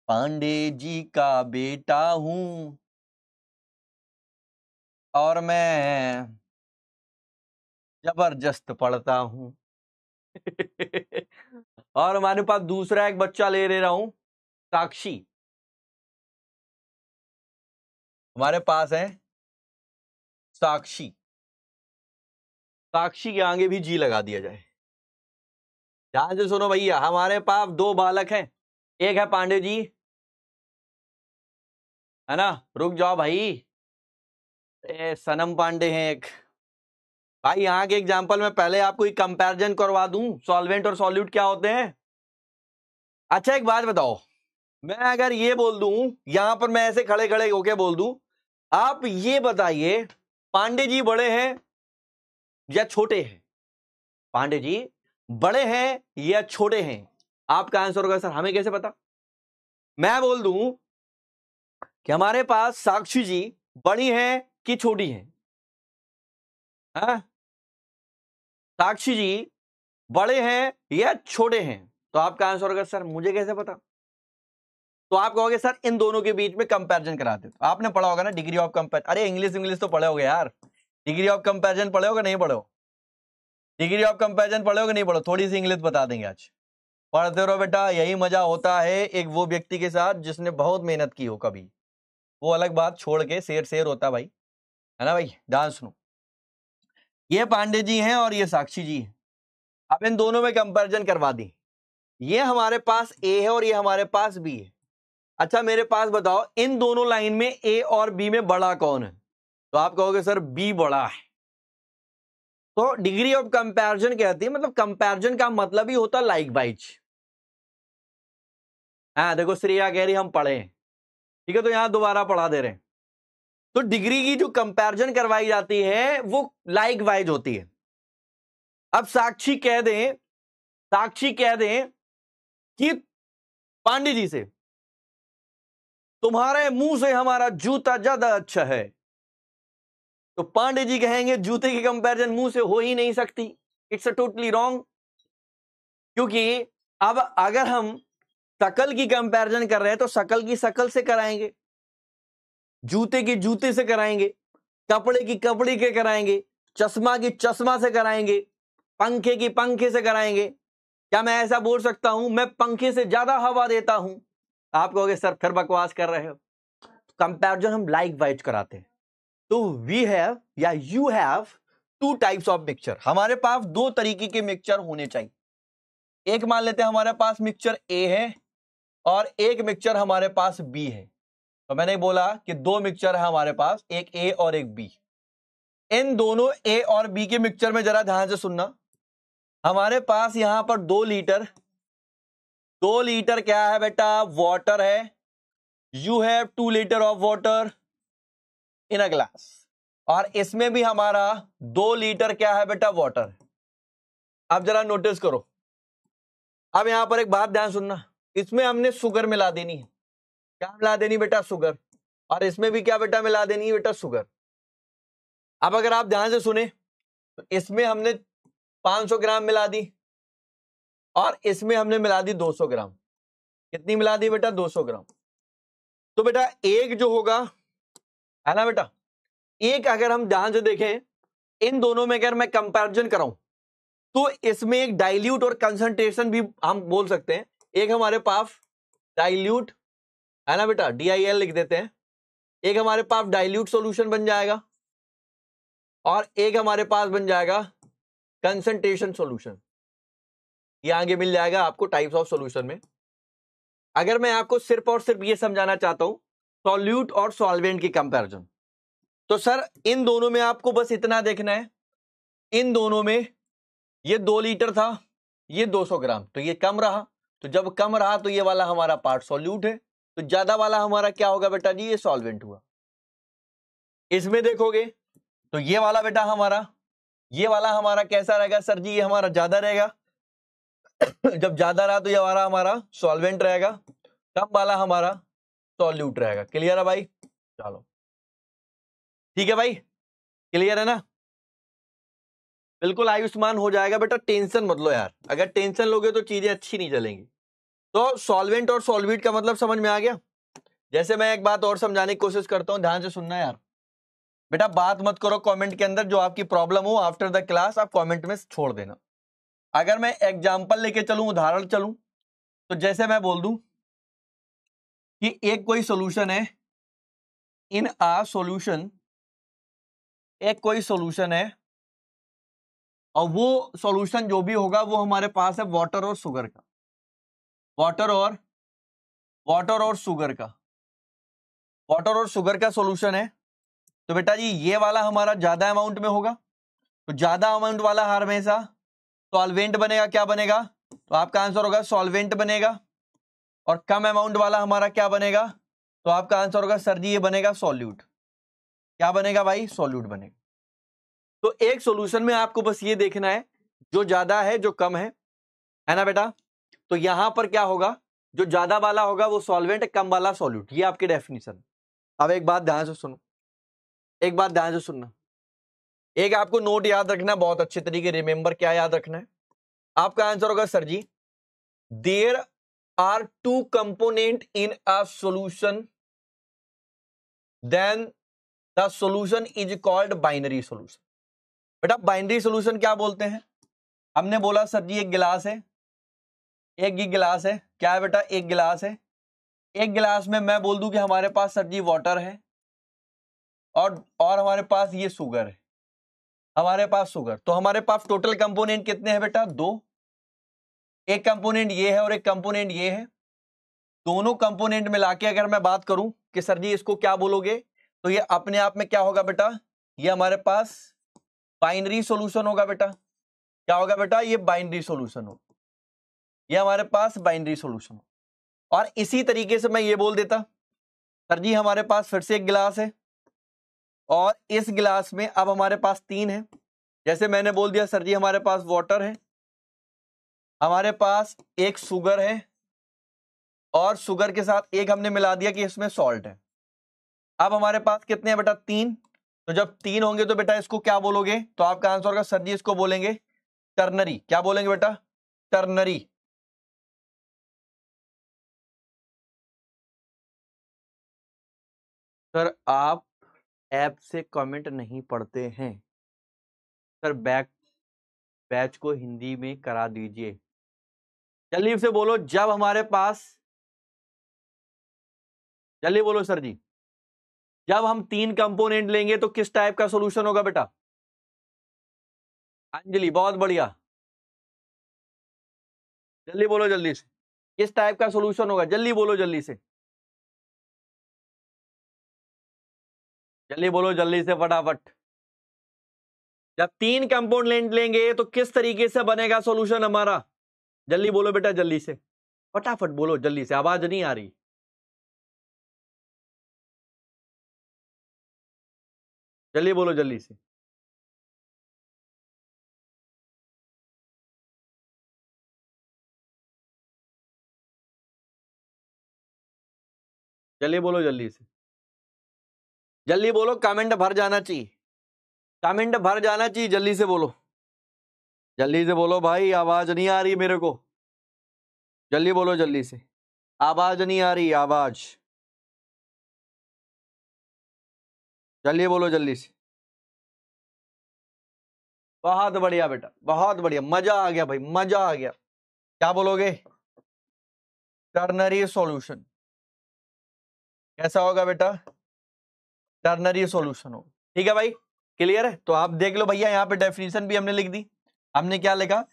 पांडे जी का बेटा हूं और मैं जबरदस्त पढ़ता हूं। और हमारे पास दूसरा एक बच्चा ले रहा हूं, साक्षी, हमारे पास है साक्षी, साक्षी के आगे भी जी लगा दिया जाए। ध्यान से सुनो भैया, हमारे पास दो बालक हैं, एक है पांडे जी, है ना, रुक जाओ भाई, सनम पांडे हैं एक। भाई यहाँ के एग्जाम्पल में पहले आपको एक कंपैरिजन करवा दूं, सॉल्वेंट और सॉल्यूट क्या होते हैं। अच्छा एक बात बताओ, मैं अगर ये बोल दूं, यहां पर मैं ऐसे खड़े खड़े होके बोल दूं, आप ये बताइए पांडे जी बड़े हैं या छोटे हैं, पांडे जी बड़े हैं या छोटे हैं, आपका आंसर होगा सर हमें कैसे पता। मैं बोल दूं कि हमारे पास साक्षी जी बड़ी हैं कि छोटी हैं, हाँ? साक्षी जी बड़े हैं या छोटे हैं, तो आपका आंसर होगा सर मुझे कैसे पता। तो आप कहोगे सर इन दोनों के बीच में कंपैरिजन कराते, तो आपने पढ़ा होगा ना डिग्री ऑफ कंपैरिजन, अरे इंग्लिश तो पढ़े होगे यार, डिग्री ऑफ कंपैरिजन पढ़े होगे नहीं पढ़े हो, डिग्री ऑफ कंपैरिजन पढ़े होगे नहीं पढ़ो, थोड़ी सी इंग्लिश बता देंगे आज, पढ़ते रहो बेटा, यही मजा होता है एक वो व्यक्ति के साथ जिसने बहुत मेहनत की हो कभी, वो अलग बात छोड़ के शेर शेर होता भाई, है ना भाई। डांस सुनो, ये पांडे जी हैं और ये साक्षी जी हैं, अब इन दोनों में कंपैरिजन करवा दी, ये हमारे पास ए है और ये हमारे पास बी है। अच्छा मेरे पास बताओ इन दोनों लाइन में ए और बी में बड़ा कौन है, तो आप कहोगे सर बी बड़ा है। तो डिग्री ऑफ कंपैरिजन कहती है, मतलब कंपैरिजन का मतलब ही होता लाइक वाइज। हाँ देखो श्रेया कह रही हम पढ़े हैं, ठीक है, तो यहां दोबारा पढ़ा दे रहे हैं। तो डिग्री की जो कंपैरिजन करवाई जाती है वो लाइक वाइज होती है। अब साक्षी कह दें कि पांडे जी से तुम्हारे मुंह से हमारा जूता ज्यादा अच्छा है, तो पांडे जी कहेंगे जूते की कंपैरिजन मुंह से हो ही नहीं सकती, इट्स अ टोटली रॉन्ग। क्योंकि अब अगर हम शकल की कंपैरिजन कर रहे हैं तो शकल की शकल से कराएंगे, जूते की जूते से कराएंगे, कपड़े की कपड़े के कराएंगे, चश्मा की चश्मा से कराएंगे, पंखे की पंखे से कराएंगे। क्या मैं ऐसा बोल सकता हूं मैं पंखे से ज्यादा हवा देता हूं, आप कहोगे सर फिर बकवास कर रहे हो। कंपैरिजन हम लाइक वाइज कराते हैं। तो वी हैव या you have two types of mixture, हमारे पास दो तरीके के मिक्सचर होने चाहिए। एक मान लेते हैं हमारे पास मिक्सचर ए है और एक मिक्सचर हमारे पास बी है। तो मैंने बोला कि दो मिक्सचर है हमारे पास, एक ए और एक बी। इन दोनों ए और बी के मिक्सचर में जरा ध्यान से सुनना, हमारे पास यहां पर 2 लीटर क्या है बेटा, वाटर है। You have 2 litre of water in a glass, और इसमें भी हमारा 2 लीटर क्या है बेटा, वाटर। अब जरा नोटिस करो, अब यहां पर एक बात ध्यान सुनना, इसमें हमने शुगर मिला देनी है। क्या मिला देनी बेटा, शुगर, और इसमें भी क्या बेटा मिला देनी है बेटा, शुगर। अब अगर आप ध्यान से सुने तो इसमें हमने 500 ग्राम मिला दी और इसमें हमने मिला दी 200 ग्राम। कितनी मिला दी बेटा, 200 ग्राम। तो बेटा एक जो होगा, है ना बेटा, एक अगर हम ध्यान से देखें इन दोनों में अगर मैं कंपैरिजन कराऊं तो इसमें एक डाइल्यूट और कंसंट्रेशन भी हम बोल सकते हैं। एक हमारे पास डाइल्यूट, है ना बेटा, DIL लिख देते हैं, एक हमारे पास डाइल्यूट सॉल्यूशन बन जाएगा और एक हमारे पास बन जाएगा कंसंट्रेशन सॉल्यूशन। ये आगे मिल जाएगा आपको टाइप्स ऑफ सॉल्यूशन में। अगर मैं आपको सिर्फ और सिर्फ ये समझाना चाहता हूं सॉल्यूट और सॉल्वेंट की कंपैरिजन, तो सर इन दोनों में आपको बस इतना देखना है, इन दोनों में ये 2 लीटर था, ये 200 ग्राम, तो ये कम रहा, तो जब कम रहा तो ये वाला हमारा पार्ट सॉल्यूट है, तो ज्यादा वाला हमारा क्या होगा बेटा जी, ये सॉल्वेंट हुआ। इसमें देखोगे तो ये वाला बेटा हमारा, ये वाला हमारा कैसा रहेगा सर जी, ये हमारा ज्यादा रहेगा। जब ज्यादा रहा तो ये वाला हमारा सॉल्वेंट रहेगा, कम वाला हमारा सॉल्यूट रहेगा। क्लियर है भाई, चलो ठीक है भाई, क्लियर है ना, बिल्कुल आयुष्मान हो जाएगा बेटा, टेंशन मत लो यार, अगर टेंशन लोगे तो चीजें अच्छी नहीं चलेंगी। तो सॉल्वेंट और सॉल्वेट का मतलब समझ में आ गया। जैसे मैं एक बात और समझाने की कोशिश करता हूं, ध्यान से सुनना यार बेटा, बात मत करो कमेंट के अंदर, जो आपकी प्रॉब्लम हो आफ्टर द क्लास आप कमेंट में छोड़ देना। अगर मैं एग्जांपल लेके चलूं, उदाहरण चलूं, तो जैसे मैं बोल दूं कि एक कोई सॉल्यूशन है, इन अ सॉल्यूशन एक कोई सॉल्यूशन है और वो सॉल्यूशन जो भी होगा वो हमारे पास है वाटर और शुगर का, वाटर और शुगर का, वाटर और शुगर का सॉल्यूशन है। तो बेटा जी ये वाला हमारा ज्यादा अमाउंट में होगा, तो ज्यादा अमाउंट वाला हमेशा सॉल्वेंट बनेगा। क्या बनेगा? तो आपका आंसर होगा सॉल्वेंट बनेगा। और कम अमाउंट वाला हमारा क्या बनेगा? तो आपका आंसर होगा सर जी ये बनेगा सॉल्यूट। क्या बनेगा भाई? सॉल्यूट बनेगा। तो एक सॉल्यूशन में आपको बस ये देखना है जो ज्यादा है जो कम है ना बेटा। तो यहां पर क्या होगा, जो ज्यादा वाला होगा वो सॉल्वेंट, कम वाला सॉल्यूट, ये आपकी डेफिनेशन। अब एक बात ध्यान से सुनो, एक बात ध्यान से सुनना, एक आपको नोट याद रखना बहुत अच्छे तरीके, रिमेंबर क्या याद रखना है। आपका आंसर होगा sir ji there are two component in a solution then the solution is called binary solution. बेटा बाइनरी सॉल्यूशन क्या बोलते हैं? हमने बोला सर जी एक गिलास है, एक ही गिलास है। क्या है बेटा? एक गिलास है। एक गिलास में मैं बोल दूं कि हमारे पास सर जी वाटर है और हमारे पास ये शुगर है, हमारे पास शुगर। तो हमारे पास टोटल कंपोनेंट कितने हैं बेटा? दो। एक कंपोनेंट ये है और एक कंपोनेंट ये है। दोनों कंपोनेंट मिला के अगर मैं बात करूं कि सर जी इसको क्या बोलोगे, तो ये अपने आप में क्या होगा बेटा? ये हमारे पास बाइनरी सॉल्यूशन होगा बेटा। क्या होगा बेटा? ये बाइनरी सॉल्यूशन होगा, ये हमारे पास बाइनरी सॉल्यूशन हो। और इसी तरीके से मैं ये बोल देता सर जी हमारे पास फिर से एक गिलास है और इस गिलास में अब हमारे पास तीन है। जैसे मैंने बोल दिया सर जी हमारे पास वाटर है, हमारे पास एक शुगर है और शुगर के साथ एक हमने मिला दिया कि इसमें सॉल्ट है। अब हमारे पास कितने हैं बेटा? तीन। तो जब तीन होंगे तो बेटा इसको क्या बोलोगे? तो आपका आंसर होगा सर जी इसको बोलेंगे टर्नरी। क्या बोलेंगे बेटा? टर्नरी। सर आप ऐप से कमेंट नहीं पढ़ते हैं सर, बैच को हिंदी में करा दीजिए। जल्दी से बोलो, जब हमारे पास, जल्दी बोलो सर जी, जब हम तीन कंपोनेंट लेंगे तो किस टाइप का सॉल्यूशन होगा बेटा? अंजलि बहुत बढ़िया, जल्दी बोलो जल्दी से, किस टाइप का सॉल्यूशन होगा? जल्दी बोलो जल्दी से, जल्दी बोलो जल्दी से फटाफट। जब तीन कंपोनेंट लेंगे तो किस तरीके से बनेगा सॉल्यूशन हमारा? जल्दी बोलो बेटा जल्दी से, फटाफट बोलो जल्दी से, आवाज नहीं आ रही। जल्दी बोलो जल्दी से। जल्दी बोलो जल्दी से, जल्दी बोलो, कमेंट भर जाना चाहिए, कमेंट भर जाना चाहिए, जल्दी से बोलो, जल्दी से बोलो भाई, आवाज नहीं आ रही मेरे को, जल्दी बोलो जल्दी से, आवाज नहीं आ रही, आवाज, जल्दी बोलो जल्दी से। बहुत बढ़िया बेटा, बहुत बढ़िया, मजा आ गया भाई, मजा आ गया। क्या बोलोगे? Ternary solution. कैसा होगा बेटा? टर्नरी सॉल्यूशन होगा। ठीक है भाई, क्लियर है? तो आप देख लो भैया, यहाँ पे डेफिनेशन भी हमने लिख दी। हमने क्या लिखा?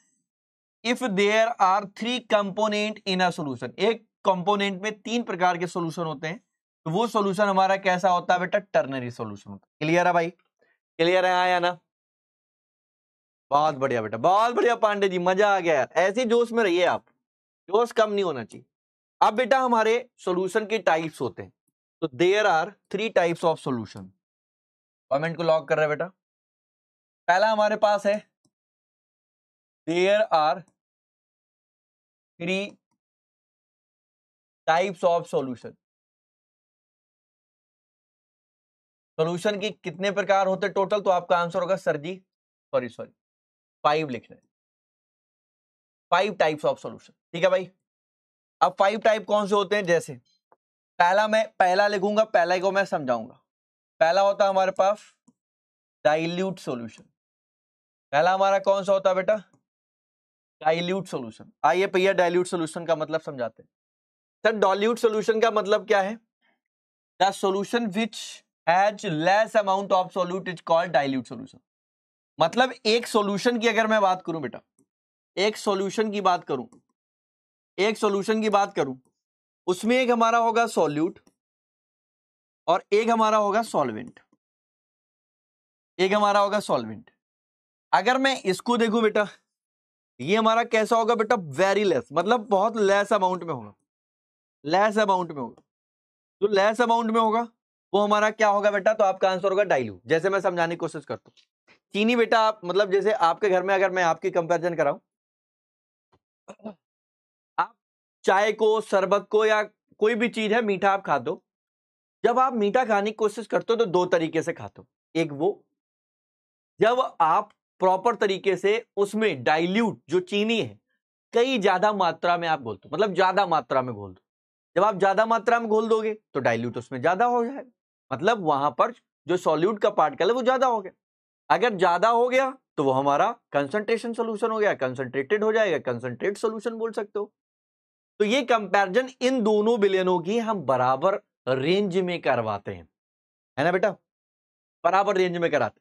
If there are three component in a solution, एक कंपोनेंट में तीन प्रकार के सॉल्यूशन होते हैं, तो वो सॉल्यूशन हमारा कैसा होता है बेटा? टर्नरी सॉल्यूशन होता है। क्लियर है भाई? क्लियर है आया ना? बहुत बढ़िया बेटा, बहुत बढ़िया पांडे जी, मजा आ गया यार। ऐसे जोश में रहिए आप, जोश कम नहीं होना चाहिए। अब बेटा हमारे सॉल्यूशन के टाइप्स होते हैं, तो there are three types of solution. Comment को लॉक कर रहे हैं बेटा। पहला हमारे पास है there are three types of solution. Solution की कितने प्रकार होते टोटल? तो आपका आंसर होगा सर जी सॉरी 5 लिखना है, 5 टाइप्स ऑफ सॉल्यूशन। ठीक है भाई, अब 5 टाइप कौन से होते हैं? जैसे पहला, मैं पहला लिखूंगा, पहला को मैं समझाऊंगा। पहला होता है हमारे पास डाइल्यूट सॉल्यूशन। पहला हमारा कौन सा होता है बेटा? Dilute solution. आइए भैया डाइल्यूट सॉल्यूशन का मतलब समझाते हैं। सर डाइल्यूट सॉल्यूशन का मतलब क्या है? The solution which has less amount of solute is called dilute solution. मतलब एक सॉल्यूशन की अगर मैं बात करूं बेटा, एक सॉल्यूशन की बात करूं, उसमें एक हमारा होगा सॉल्यूट और एक हमारा होगा सॉल्वेंट, अगर मैं इसको देखूं बेटा, ये हमारा कैसा होगा बेटा, वेरी लेस, मतलब बहुत लेस अमाउंट में होगा, जो लेस अमाउंट में होगा वो हमारा क्या होगा बेटा, तो आपका आंसर होगा डाइल्यूट। जैसे मैं समझाने की कोशिश करता हूं, चीनी बेटा, आप मतलब जैसे आपके घर में अगर मैं आपकी कंपैरिजन कराऊं, आप चाय को, शरबत को या कोई भी चीज है मीठा आप खाते हो, जब आप मीठा खाने की कोशिश करते हो तो दो तरीके से खाते हो। एक वो जब आप प्रॉपर तरीके से उसमें डाइल्यूट जो चीनी है कई ज्यादा मात्रा में आप घोलते हो, मतलब ज्यादा मात्रा में घोल दो। जब आप ज्यादा मात्रा में घोल दोगे तो डाइल्यूट उसमें ज्यादा हो जाएगा, मतलब वहां पर जो सॉल्यूट का पार्टिकल है वो ज्यादा हो गया। अगर ज्यादा हो गया तो वो हमारा कंसंट्रेशन सोल्यूशन हो गया, कंसंट्रेटेड हो जाएगा, कंसंट्रेट सोल्यूशन बोल सकते हो। तो ये कंपैरिजन इन दोनों विलयनों की हम बराबर रेंज में करवाते हैं, है ना बेटा, बराबर रेंज में कराते।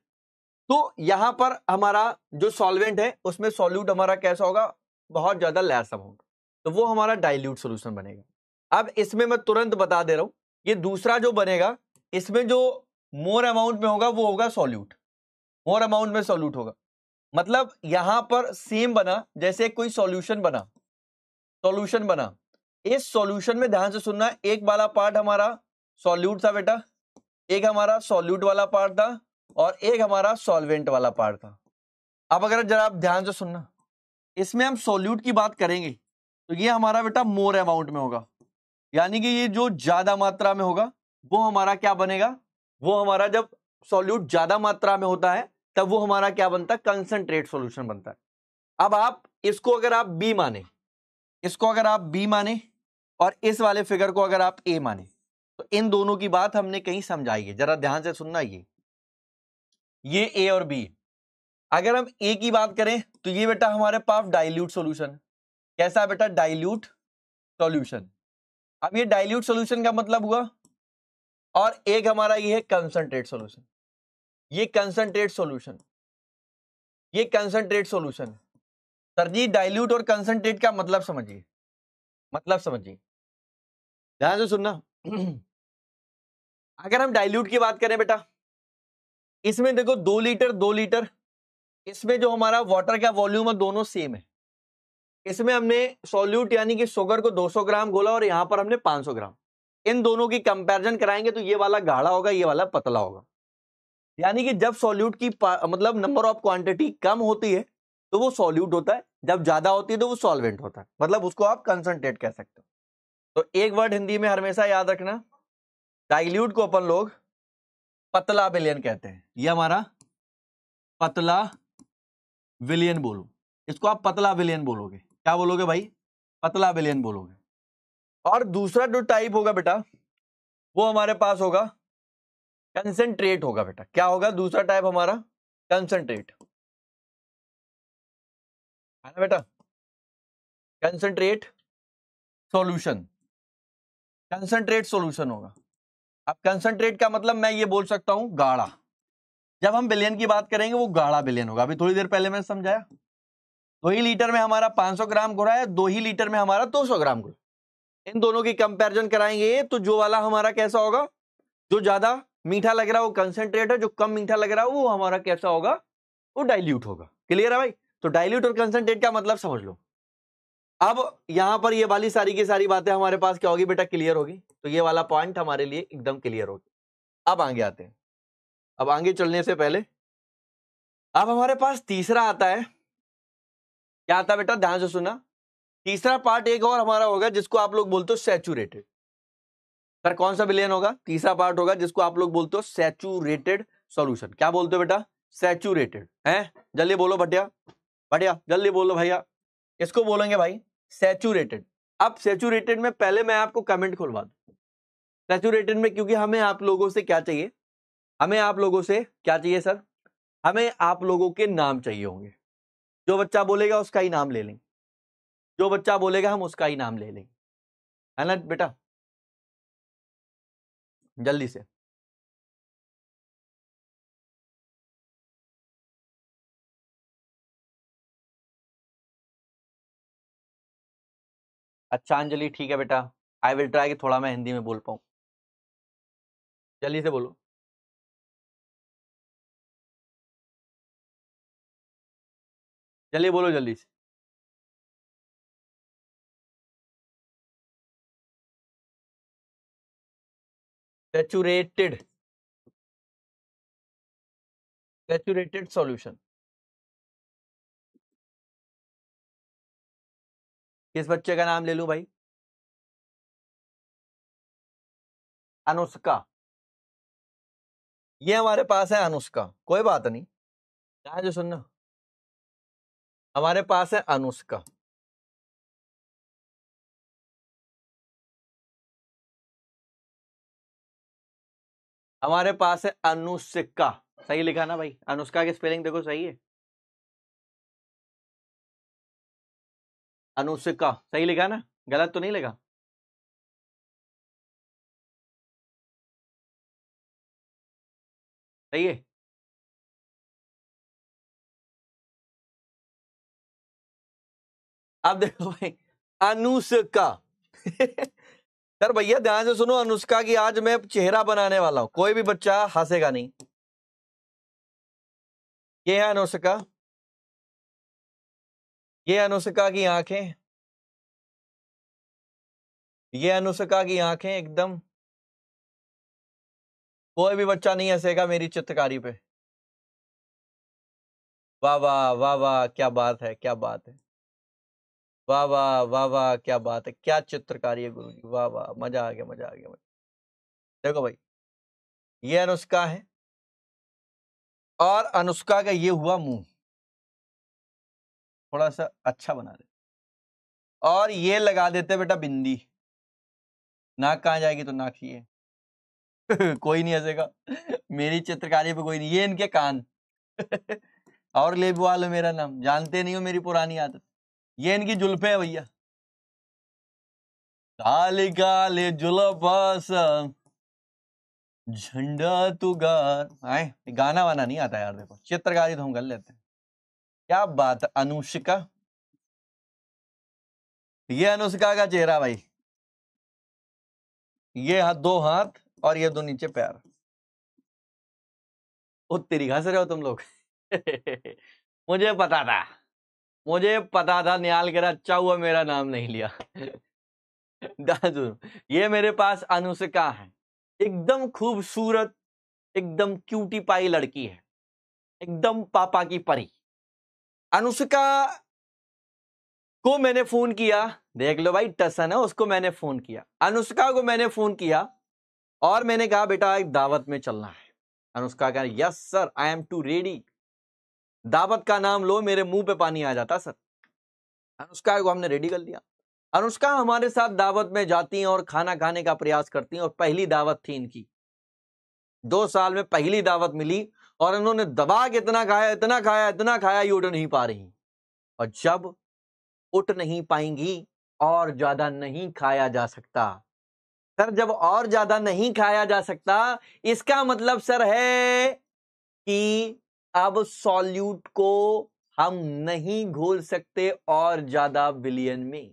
तो यहां पर हमारा जो सॉल्वेंट है उसमें सॉल्यूट हमारा कैसा होगा, बहुत ज्यादा लेस अमाउंट, तो वो हमारा डाइल्यूट सॉल्यूशन बनेगा। अब इसमें मैं तुरंत बता दे रहा हूं, ये दूसरा जो बनेगा इसमें जो मोर अमाउंट में होगा वो होगा सॉल्यूट, मोर अमाउंट में सॉल्यूट होगा। मतलब यहां पर सेम बना जैसे कोई सॉल्यूशन बना, इस सॉल्यूशन में ध्यान से सुनना, एक वाला पार्ट हमारा सॉल्यूट था बेटा, एक हमारा सॉल्यूट वाला पार्ट था और एक हमारा सॉल्वेंट वाला पार्ट था। अब अगर जरा आप ध्यान से सुनना, इसमें हम सॉल्यूट की बात करेंगे तो ये हमारा बेटा मोर अमाउंट में होगा, यानी कि ये जो ज्यादा मात्रा में होगा वो हमारा क्या बनेगा, वो हमारा जब सॉल्यूट ज्यादा मात्रा में होता है तब वो हमारा क्या बनता है, कंसंट्रेट सॉल्यूशन बनता है। अब आप इसको अगर आप बी माने, और इस वाले फिगर को अगर आप ए माने, तो इन दोनों की बात हमने कहीं समझाई है, जरा ध्यान से सुनना। ये ए और बी, अगर हम ए की बात करें तो ये बेटा हमारे पास डाइल्यूट सॉल्यूशन, कैसा बेटा, डाइल्यूट सॉल्यूशन। अब ये डाइल्यूट सॉल्यूशन का मतलब हुआ, और एक हमारा ये है कंसंट्रेट सॉल्यूशन, ये कंसंट्रेट सॉल्यूशन। सर जी डाइल्यूट और कंसंट्रेट का मतलब समझिए, ध्यान से सुनना। अगर हम डाइल्यूट की बात करें बेटा, इसमें देखो 2 लीटर, इसमें जो हमारा वाटर का वॉल्यूम है दोनों सेम है। इसमें हमने सॉल्यूट यानी कि शुगर को 200 ग्राम घोला और यहां पर हमने 500 ग्राम। इन दोनों की कंपैरिजन कराएंगे तो ये वाला गाढ़ा होगा, ये वाला पतला होगा। यानी कि जब सॉल्यूट की मतलब नंबर ऑफ क्वांटिटी कम होती है तो वो सॉल्यूट होता है, जब ज्यादा होती है तो वो सॉल्वेंट होता है, मतलब उसको आप कंसंट्रेट कह सकते हो। तो एक वर्ड हिंदी में हमेशा याद रखना, डाइल्यूट को अपन लोग पतला विलयन कहते हैं। ये हमारा पतला विलयन बोलो, इसको आप पतला विलयन बोलोगे। क्या बोलोगे भाई, पतला विलयन बोलोगे। और दूसरा जो टाइप होगा बेटा वो हमारे पास होगा कंसंट्रेट होगा बेटा। क्या होगा दूसरा टाइप हमारा, कंसंट्रेट, है ना बेटा, कंसंट्रेट सॉल्यूशन होगा। अब कंसंट्रेट का मतलब मैं ये बोल सकता हूं गाढ़ा, जब हम विलयन की बात करेंगे वो गाढ़ा विलयन होगा। अभी थोड़ी देर पहले मैंने समझाया, 2 ही लीटर में हमारा 500 ग्राम घोड़ा है, 2 ही लीटर में हमारा 200 ग्राम घोड़ा। इन दोनों की कंपैरिजन कराएंगे तो जो वाला हमारा कैसा होगा, जो ज्यादा मीठा लग रहा है वो कंसंट्रेट है, जो कम मीठा लग रहा है वो हमारा कैसा होगा, वो डाइल्यूट होगा। क्लियर है भाई, तो डाइल्यूट और कंसंट्रेट का मतलब समझ लो। अब यहां पर ये वाली सारी की सारी बातें हमारे पास क्या होगी बेटा, क्लियर होगी। तो ये वाला पॉइंट हमारे लिए एकदम क्लियर होगी। अब आगे आते हैं, अब आगे चलने से पहले अब हमारे पास तीसरा आता है। क्या आता है बेटा, ध्यान से सुना। तीसरा पार्ट एक और हमारा होगा जिसको आप लोग बोलते हो सैचुरेटेड। सर कौन सा विलयन होगा, तीसरा पार्ट होगा जिसको आप लोग बोलते हो सैचुरेटेड सॉल्यूशन। क्या बोलते हो बेटा, सैचुरेटेड है। जल्दी बोलो बढ़िया जल्दी बोलो भैया, इसको बोलेंगे भाई सैचुरेटेड। अब सैचुरेटेड में पहले मैं आपको कमेंट खुलवा दूं सैचुरेटेड में, क्योंकि हमें आप लोगों से क्या चाहिए, सर, हमें आप लोगों के नाम चाहिए होंगे। जो बच्चा बोलेगा उसका ही नाम ले लेंगे, जो बच्चा बोलेगा हम उसका ही नाम ले लेंगे, है ना बेटा, जल्दी से। अच्छा अंजलि ठीक है बेटा, आई विल ट्राई कि थोड़ा मैं हिंदी में बोल पाऊँ। जल्दी से बोलो। जल्दी बोलो जल्दी से। Saturated, saturated solution. किस बच्चे का नाम ले लूं भाई? अनुष्का। ये हमारे पास है अनुष्का, कोई बात नहीं, ध्यान से सुनना। हमारे पास है अनुष्का, हमारे पास है अनुष्का। सही लिखा ना भाई? अनुष्का की स्पेलिंग देखो सही है, अनुष्का सही लिखा ना, गलत तो नहीं लिखा? सही है। अब देखो भाई, अनुष्का सर भैया ध्यान से सुनो, अनुष्का की आज मैं चेहरा बनाने वाला हूं, कोई भी बच्चा हंसेगा नहीं। ये है अनुष्का, ये अनुष्का की आंखें, ये अनुष्का की आंखें एकदम, कोई भी बच्चा नहीं हंसेगा मेरी चित्रकारी पे। वाह वाह वाह वाह, क्या बात है, क्या बात है, वाह वाह वाह वाह, क्या बात है, क्या चित्रकारी है गुरु जी, वाह वाह, मजा आ गया, मजा आ गया। देखो भाई, ये अनुष्का है और अनुष्का का ये हुआ मुंह, थोड़ा सा अच्छा बना दे, और ये लगा देते बेटा बिंदी। नाक कहाँ जाएगी? तो नाक ही है कोई नहीं हंसेगा मेरी चित्रकारी पे, कोई नहीं। ये इनके कान और लेबू वाले मेरा नाम जानते नहीं हो, मेरी पुरानी आदत। ये इनकी जुल्फे है भैया, काले काले जुल्फास झंडा तुगार आए। गाना वाना नहीं आता यार, देखो चित्रकारी तो हम कर लेते हैं। क्या बात है अनुष्का, ये अनुष्का का चेहरा भाई, ये हाथ, दो हाथ और ये दो नीचे पैर। ओ तेरी हंस रहे हो तुम लोग मुझे पता था, मुझे पता था निहाल कह रहा, अच्छा हुआ मेरा नाम नहीं लिया दादू, ये मेरे पास अनुष्का है, एकदम खूबसूरत, एकदम क्यूटी पाई लड़की है, एकदम पापा की परी। अनुष्का को मैंने फोन किया, देख लो भाई टसन है, उसको मैंने फोन किया, अनुष्का को मैंने फोन किया और मैंने कहा बेटा एक दावत में चलना है। अनुष्का कहा yes sir I am too ready. दावत का नाम लो मेरे मुंह पे पानी आ जाता सर। अनुष्का को हमने रेडी कर लिया। अनुष्का हमारे साथ दावत में जाती हैं और खाना खाने का प्रयास करती हैं, और पहली दावत थी इनकी, 2 साल में पहली दावत मिली, और इन्होंने दबा के इतना खाया, इतना खाया, इतना खाया, ये उठ नहीं पा रही। और जब उठ नहीं पाएंगी, और ज्यादा नहीं खाया जा सकता सर, जब और ज्यादा नहीं खाया जा सकता, इसका मतलब सर है कि अब सॉल्यूट को हम नहीं घोल सकते और ज्यादा बिलियन में।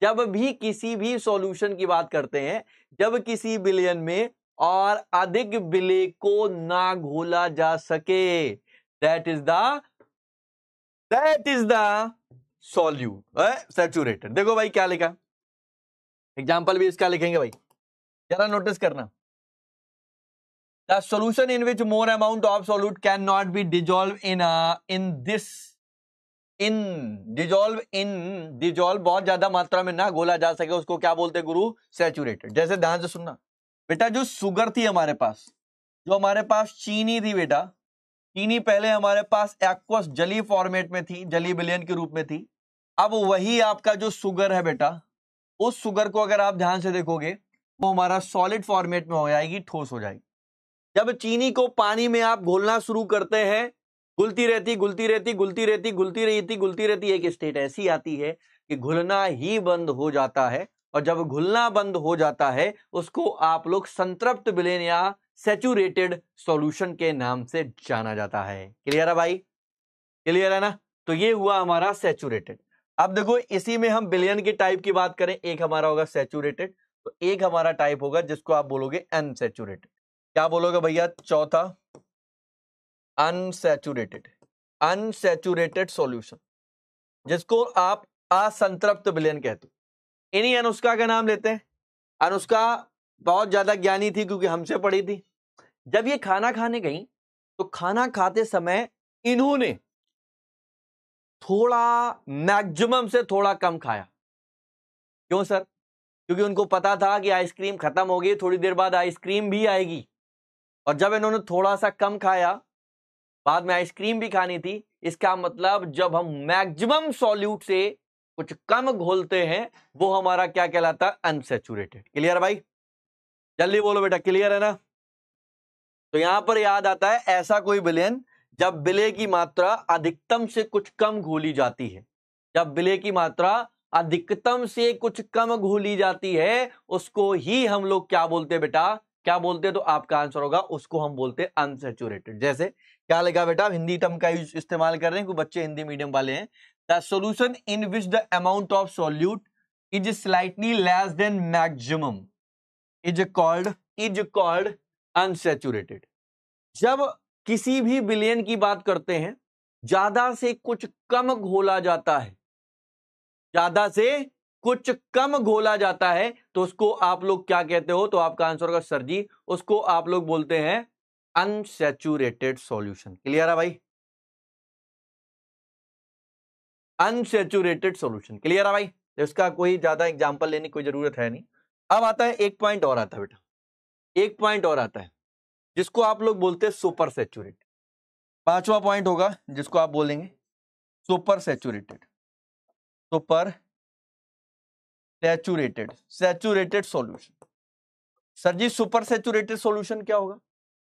जब भी किसी भी सॉल्यूशन की बात करते हैं, जब किसी बिलियन में और अधिक बिले को ना घोला जा सके, that is the solute saturated. देखो भाई क्या लिखा, एग्जाम्पल भी इसका लिखेंगे भाई, जरा नोटिस करना। The solution in which more amount of solute can not be dissolve dissolve बहुत ज्यादा मात्रा में ना घोला जा सके, उसको क्या बोलते हैं गुरु? सैचुरेटेड। जैसे ध्यान से सुनना बेटा, जो शुगर थी हमारे पास, जो हमारे पास चीनी थी बेटा, चीनी पहले हमारे पास एक्वस जली फॉर्मेट में थी, जली विलयन के रूप में थी। अब वही आपका जो शुगर है बेटा, उस शुगर को अगर आप ध्यान से देखोगे, वो हमारा सॉलिड फॉर्मेट में हो जाएगी, ठोस हो जाएगी। जब चीनी को पानी में आप घोलना शुरू करते हैं, घुलती रहती घुलती रहती घुलती रहती घुलती रहती घुलती रहती, एक स्टेट ऐसी आती है कि घुलना ही बंद हो जाता है, और जब घुलना बंद हो जाता है, उसको आप लोग संतृप्त विलयन या सैचुरेटेड सॉल्यूशन के नाम से जाना जाता है। क्लियर है भाई? क्लियर है ना? तो ये हुआ हमारा सैचुरेटेड। अब देखो इसी में हम बिलियन के टाइप की बात करें, एक हमारा होगा सैचुरेटेड, तो एक हमारा टाइप होगा जिसको आप बोलोगे अनसैचुरेटेड। क्या बोलोगे भैया? चौथा अनसैचुरेटेड, अनसैचुरेटेड सॉल्यूशन, जिसको आप असंतृप्त विलयन कहते हो। इन्हीं अनुष्का का नाम लेते हैं। अनुष्का बहुत ज्यादा ज्ञानी थी क्योंकि हमसे पढ़ी थी। जब ये खाना खाने गई तो खाना खाते समय इन्होंने थोड़ा, मैक्सिमम से थोड़ा कम खाया। क्यों सर? क्योंकि उनको पता था कि आइसक्रीम खत्म हो गई, थोड़ी देर बाद आइसक्रीम भी आएगी, और जब इन्होंने थोड़ा सा कम खाया, बाद में आइसक्रीम भी खानी थी। इसका मतलब जब हम मैक्सिमम सॉल्यूट से कुछ कम घोलते हैं वो हमारा क्या कहलाता है? अनसैचुरेटेड। क्लियर भाई? जल्दी बोलो बेटा, क्लियर है ना? तो यहां पर याद आता है ऐसा कोई विलयन जब विलय की मात्रा अधिकतम से कुछ कम घोली जाती है। जब विलय की मात्रा अधिकतम से कुछ कम घोली जाती है उसको ही हम लोग क्या बोलते हैं बेटा? क्या बोलते हैं? तो आपका आंसर होगा उसको हम बोलते हैं अनसैचुरेटेड। जैसे क्या लिखा बेटा? हिंदी टर्म का इस्तेमाल कर रहे हैं, कुछ बच्चे हिंदी मीडियम वाले हैं। The solution in which the amount of solute is slightly less than maximum is called unsaturated. जब किसी भी विलयन की बात करते हैं, ज्यादा से कुछ कम घोला जाता है, ज्यादा से कुछ कम घोला जाता है, तो उसको आप लोग क्या कहते हो? तो आपका आंसर होगा सर जी, उसको आप लोग बोलते हैं अनसैचुरेटेड सॉल्यूशन। क्लियर है भाई? Unsaturated solution. क्लियर है भाई? इसका कोई ज्यादा एग्जांपल लेने की कोई जरूरत है नहीं। अब आता है एक पॉइंट और आता है बेटा, एक पॉइंट और आता है जिसको आप लोग बोलते हैं सुपर सैचुरेटेड। पांचवा पॉइंट होगा जिसको आप बोलेंगे super saturated, super saturated, saturated solution. Sir ji super saturated solution क्या होगा?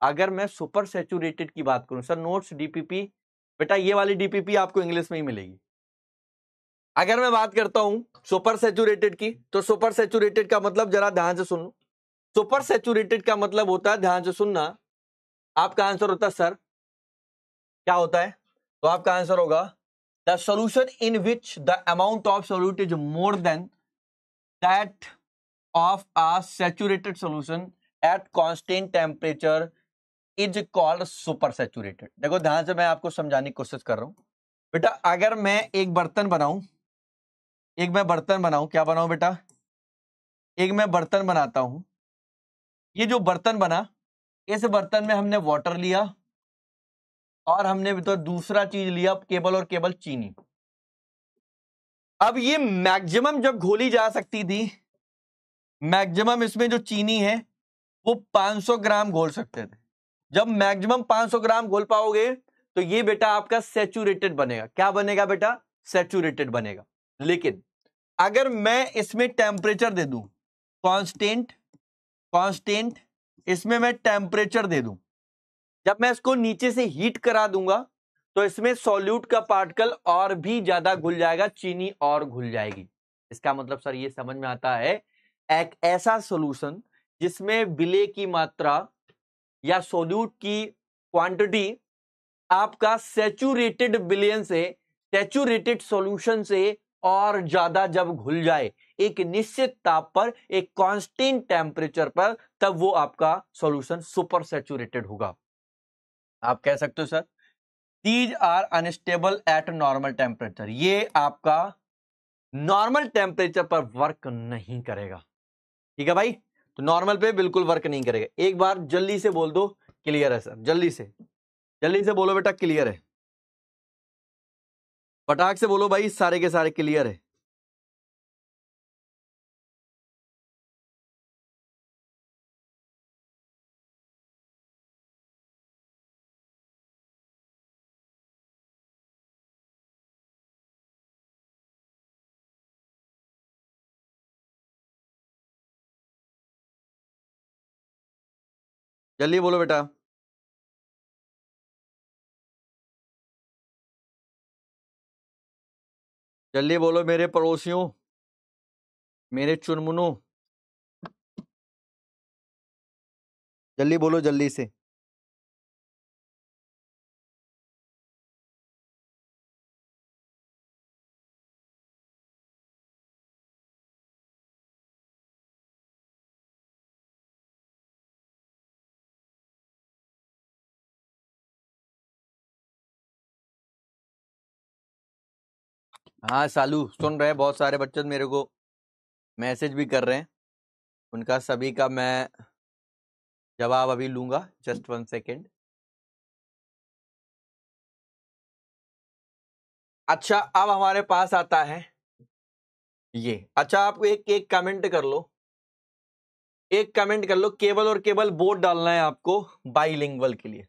अगर मैं सुपर सैचुरेटेड की बात करूं, सर नोट्स डीपीपी, बेटा ये वाली डीपीपी आपको इंग्लिश में ही मिलेगी। अगर मैं बात करता हूं सुपर सैचुरेटेड की, तो सुपर सैचुरेटेड का मतलब जरा ध्यान से सुनो। सुपर सैचुरेटेड का मतलब होता है, ध्यान से सुनना, आपका आंसर होता है सर क्या होता है? तो आपका आंसर होगा the solution in which the amount of solute is more than that of a saturated solution at constant temperature is called super saturated. देखो ध्यान से मैं आपको समझाने की कोशिश कर रहा हूं बेटा। अगर मैं एक बर्तन बनाऊं, एक मैं बर्तन बनाऊं, क्या बनाऊं बेटा? एक मैं बर्तन बनाता हूं। ये जो बर्तन बना, इस बर्तन में हमने वाटर लिया और हमने तो दूसरा चीज लिया केवल और केवल चीनी। अब ये मैक्सिमम जब घोली जा सकती थी, मैक्सिमम इसमें जो चीनी है वो 500 ग्राम घोल सकते थे। जब मैक्सिमम 500 ग्राम घोल पाओगे तो ये बेटा आपका सैचुरेटेड बनेगा। क्या बनेगा बेटा? सैचुरेटेड बनेगा। लेकिन अगर मैं इसमें टेम्परेचर दे दूं कांस्टेंट, कांस्टेंट इसमें मैं टेम्परेचर दे दूं, जब मैं इसको नीचे से हीट करा दूंगा तो इसमें सॉल्यूट का पार्टिकल और भी ज्यादा घुल जाएगा, चीनी और घुल जाएगी। इसका मतलब सर ये समझ में आता है एक ऐसा सॉल्यूशन जिसमें विलय की मात्रा या सॉल्यूट की क्वांटिटी आपका सैचुरेटेड विलयन से, सैचुरेटेड सॉल्यूशन से और ज्यादा जब घुल जाए एक निश्चित ताप पर, एक कांस्टेंट टेम्परेचर पर, तब वो आपका सॉल्यूशन सुपर सैचुरेटेड होगा। आप कह सकते हो sir these are unstable at normal temperature, ये आपका नॉर्मल टेम्परेचर पर वर्क नहीं करेगा। ठीक है भाई? तो नॉर्मल पे बिल्कुल वर्क नहीं करेगा। एक बार जल्दी से बोल दो क्लियर है सर, जल्दी से बोलो बेटा क्लियर है, फटाक से बोलो भाई सारे के सारे क्लियर है। जल्दी बोलो बेटा। जल्दी बोलो मेरे पड़ोसियों, मेरे चुनमुनों, जल्दी बोलो जल्दी से। हाँ सालू सुन रहे हैं, बहुत सारे बच्चे मेरे को मैसेज भी कर रहे हैं, उनका सभी का मैं जवाब अभी लूंगा। Just 1 second. अच्छा अब हमारे पास आता है ये। अच्छा आप एक एक कमेंट कर लो, एक कमेंट कर लो, केवल और केवल वोट डालना है आपको बाइलिंगुअल के लिए।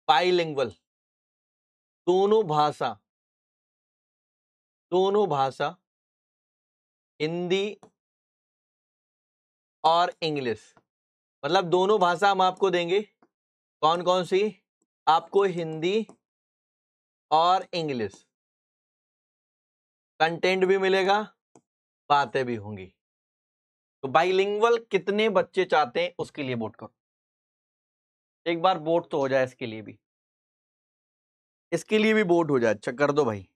बाइलिंगुअल, दोनों भाषा, दोनों भाषा, हिंदी और इंग्लिश, मतलब दोनों भाषा हम आपको देंगे। कौन कौन सी? आपको हिंदी और इंग्लिश, कंटेंट भी मिलेगा, बातें भी होंगी। तो बाइलिंगुअल कितने बच्चे चाहते हैं उसके लिए वोट करो। एक बार वोट तो हो जाए इसके लिए भी, इसके लिए भी वोट हो जाए। अच्छा कर दो भाई।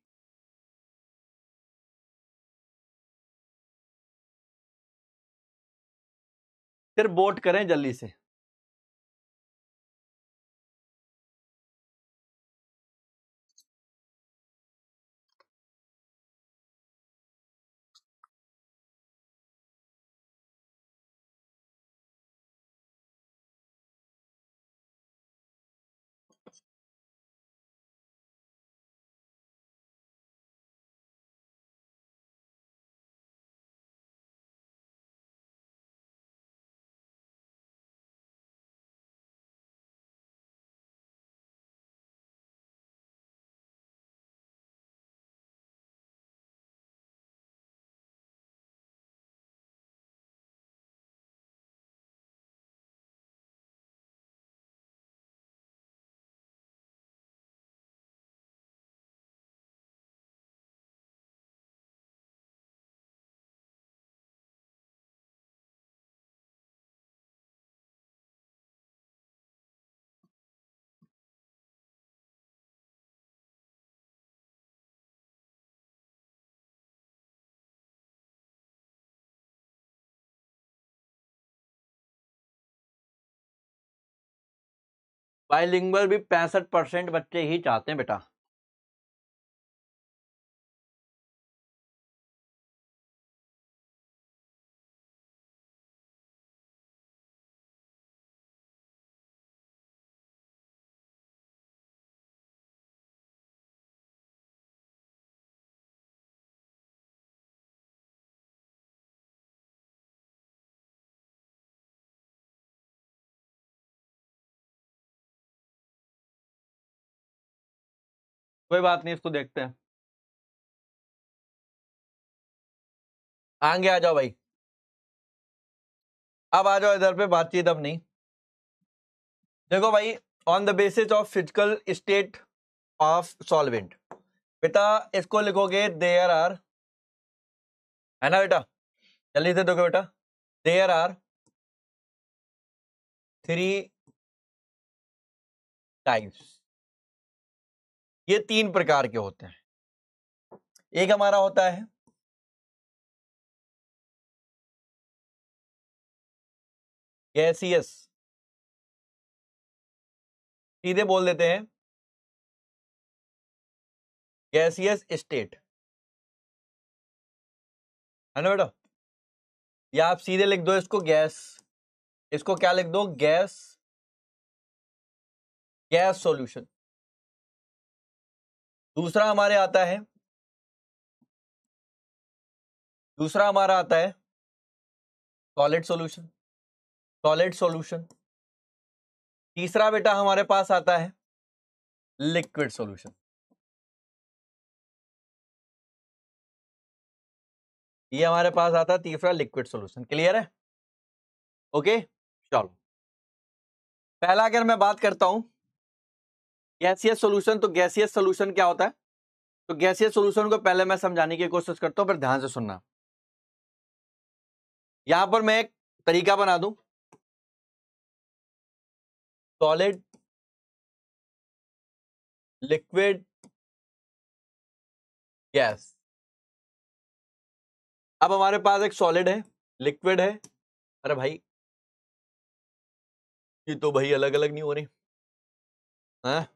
फिर वोट करें जल्दी से। बाइलिंगुअल भी 65% बच्चे ही चाहते हैं बेटा। कोई बात नहीं, इसको देखते हैं। आगे आ जाओ भाई, अब आ जाओ इधर पे, बातचीत अब नहीं। देखो भाई, on the basis of physical state of solvent, बेटा इसको लिखोगे देयर आर, है ना बेटा, जल्दी से देखो बेटा, देयर आर 3 टाइप्स। ये 3 प्रकार के होते हैं। एक हमारा होता है गैसियस, सीधे बोल देते हैं गैसियस स्टेट, है ना बेटा, या आप सीधे लिख दो इसको गैस, इसको क्या लिख दो, गैस, गैस सॉल्यूशन। दूसरा हमारे आता है, दूसरा हमारा आता है सॉलिड सॉल्यूशन, सॉलिड सॉल्यूशन। तीसरा बेटा हमारे पास आता है लिक्विड सॉल्यूशन। ये हमारे पास आता है तीसरा लिक्विड सॉल्यूशन। क्लियर है? ओके चलो, पहला अगर मैं बात करता हूं गैसियस सॉल्यूशन, तो गैसियस सॉल्यूशन क्या होता है? तो गैसियस सॉल्यूशन को पहले मैं समझाने की कोशिश करता हूं, फिर ध्यान से सुनना। यहां पर मैं एक तरीका बना दूं, सॉलिड, लिक्विड, गैस। अब हमारे पास एक सॉलिड है, लिक्विड है, अरे भाई ये तो भाई अलग अलग नहीं हो रही है।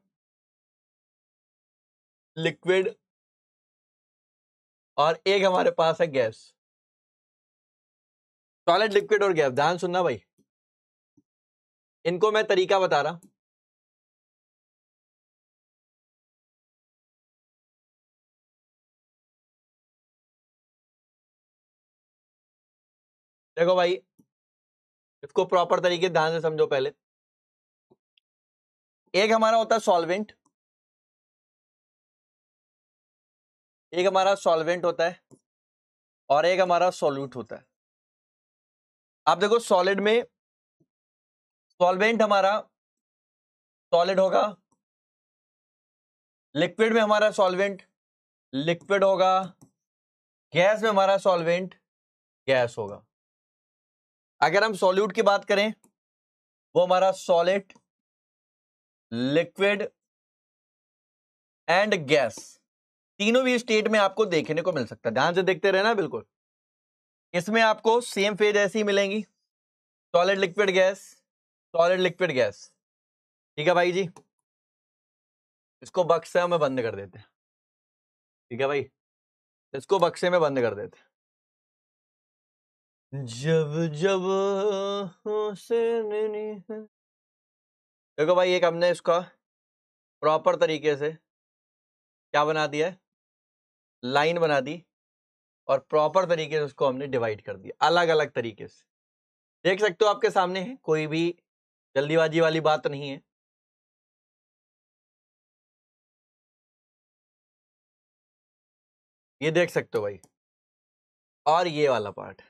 लिक्विड और एक हमारे पास है गैस। सॉलिड, लिक्विड और गैस, ध्यान सुनना भाई, इनको मैं तरीका बता रहा। देखो भाई, इसको प्रॉपर तरीके ध्यान से समझो। पहले एक हमारा होता है सॉल्वेंट, एक हमारा सॉल्वेंट होता है और एक हमारा सॉल्यूट होता है। आप देखो सॉलिड में सॉल्वेंट हमारा सॉलिड होगा, लिक्विड में हमारा सॉल्वेंट लिक्विड होगा, गैस में हमारा सॉल्वेंट गैस होगा। अगर हम सॉल्यूट की बात करें, वो हमारा सॉलिड, लिक्विड एंड गैस, तीनों भी स्टेट में आपको देखने को मिल सकता है। ध्यान से देखते रहना बिल्कुल। इसमें आपको सेम फेज ऐसी मिलेंगी, solid liquid gas, solid liquid gas. ठीक है भाई जी, इसको बक्से में बंद कर देते हैं। ठीक है भाई, इसको बक्से में बंद कर देते हैं। जब जब देखो भाई, एक हमने इसका प्रॉपर तरीके से क्या बना दिया है, लाइन बना दी और प्रॉपर तरीके से उसको हमने डिवाइड कर दिया अलग अलग तरीके से। देख सकते हो आपके सामने है, कोई भी जल्दीबाजी वाली बात नहीं है। ये देख सकते हो भाई, और ये वाला पार्ट।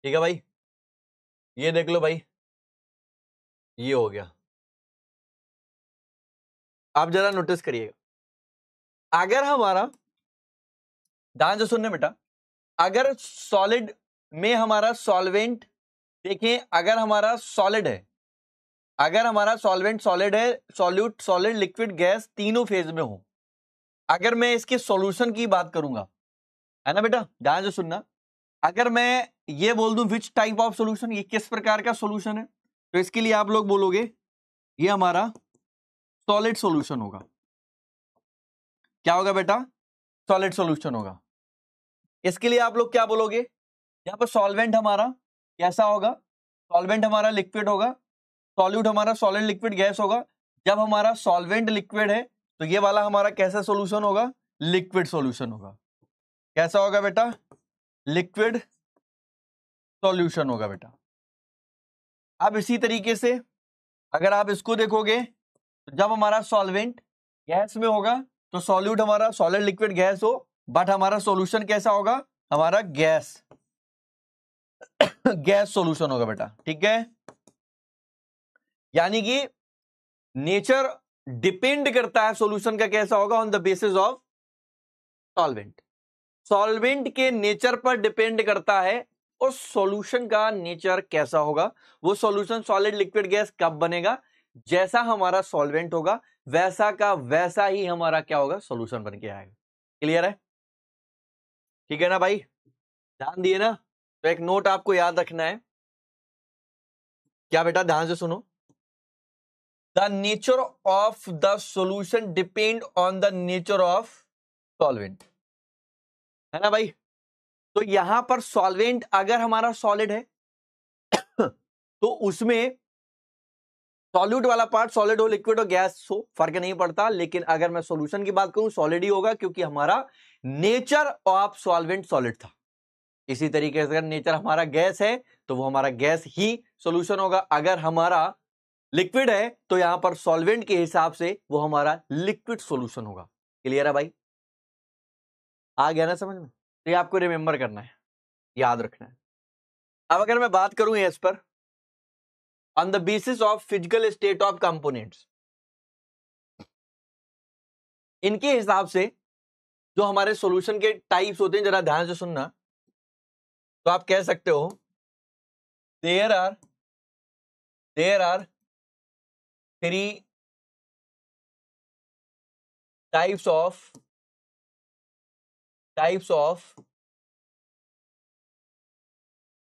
ठीक है भाई, ये देख लो भाई, ये हो गया। आप जरा नोटिस करिएगा, अगर हमारा, ध्यान से सुनने बेटा, अगर सॉलिड में हमारा सॉल्वेंट, देखें अगर हमारा सॉलिड है, अगर हमारा सॉल्वेंट सॉलिड है, सॉल्यूट सॉलिड लिक्विड गैस तीनों फेज में हो, अगर मैं इसके सॉल्यूशन की बात करूंगा, है ना बेटा, ध्यान से सुनना, अगर मैं ये बोल दूं विच टाइप ऑफ सॉल्यूशन, ये किस प्रकार का सॉल्यूशन है, तो इसके लिए आप लोग बोलोगे ये हमारा सॉलिड सॉल्यूशन होगा। क्या होगा बेटा, सॉलिड सॉल्यूशन होगा। इसके लिए आप लोग क्या बोलोगे, यहां पर सॉल्वेंट हमारा कैसा होगा, सॉल्वेंट हमारा लिक्विड होगा, सॉल्यूट हमारा सॉलिड लिक्विड गैस होगा। जब हमारा सॉल्वेंट लिक्विड है तो ये वाला हमारा कैसा सॉल्यूशन होगा, लिक्विड सॉल्यूशन होगा। कैसा होगा बेटा, लिक्विड सॉल्यूशन होगा बेटा। अब इसी तरीके से अगर आप इसको देखोगे, तो जब हमारा सॉल्वेंट गैस में होगा तो सॉल्यूट हमारा सॉलिड लिक्विड गैस हो, बट हमारा सॉल्यूशन कैसा होगा, हमारा गैस गैस सॉल्यूशन होगा बेटा। ठीक है, यानी कि नेचर डिपेंड करता है सॉल्यूशन का कैसा होगा on the basis of solvent. Solvent के नेचर पर डिपेंड करता है उस सॉल्यूशन का नेचर कैसा होगा। वो सॉल्यूशन सॉलिड लिक्विड गैस कब बनेगा, जैसा हमारा सॉल्वेंट होगा वैसा का वैसा ही हमारा क्या होगा, सॉल्यूशन बन के आएगा। क्लियर है, ठीक है ना भाई, ध्यान दिए ना। तो एक नोट आपको याद रखना है, क्या बेटा, ध्यान से सुनो, the nature of the solution depend on the nature of solvent, है ना भाई। तो यहां पर सॉल्वेंट अगर हमारा सॉलिड है तो उसमें सॉल्यूट वाला पार्ट सॉलिड हो, लिक्विड हो, गैस हो, फर्क नहीं पड़ता। लेकिन अगर मैं सॉल्यूशन की बात करूं, सॉलिड ही होगा, क्योंकि हमारा नेचर ऑफ सॉल्वेंट सॉलिड था। इसी तरीके से अगर नेचर हमारा गैस है तो वो हमारा गैस ही सॉल्यूशन होगा। अगर हमारा लिक्विड है तो यहां पर सॉल्वेंट के हिसाब से वो हमारा लिक्विड सॉल्यूशन होगा। क्लियर है भाई, आ गया ना समझ में। तो ये आपको रिमेंबर करना है, याद रखना है। अब अगर मैं बात करूं इस पर, on the basis of physical state of components, इनके हिसाब से जो हमारे सॉल्यूशन के टाइप्स होते हैं, जरा ध्यान से सुनना। तो आप कह सकते हो देयर आर 3 टाइप्स ऑफ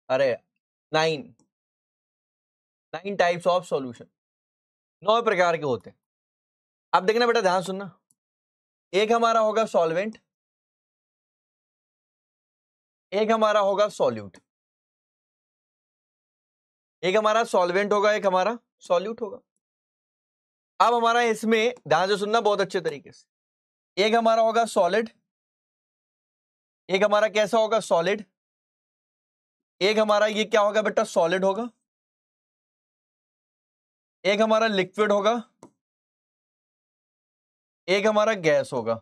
अरे 9 टाइप्स ऑफ सॉल्यूशन, 9 प्रकार के होते हैं। अब देखना बेटा, ध्यान सुनना, एक हमारा होगा सॉल्वेंट, एक हमारा होगा सॉल्यूट, एक हमारा सॉल्वेंट होगा, एक हमारा सॉल्यूट होगा। अब हमारा इसमें ध्यान से सुनना बहुत अच्छे तरीके से, एक हमारा होगा सॉलिड, एक हमारा कैसा होगा सॉलिड, एक हमारा ये क्या होगा बेटा सॉलिड होगा, एक हमारा लिक्विड होगा, एक हमारा गैस होगा।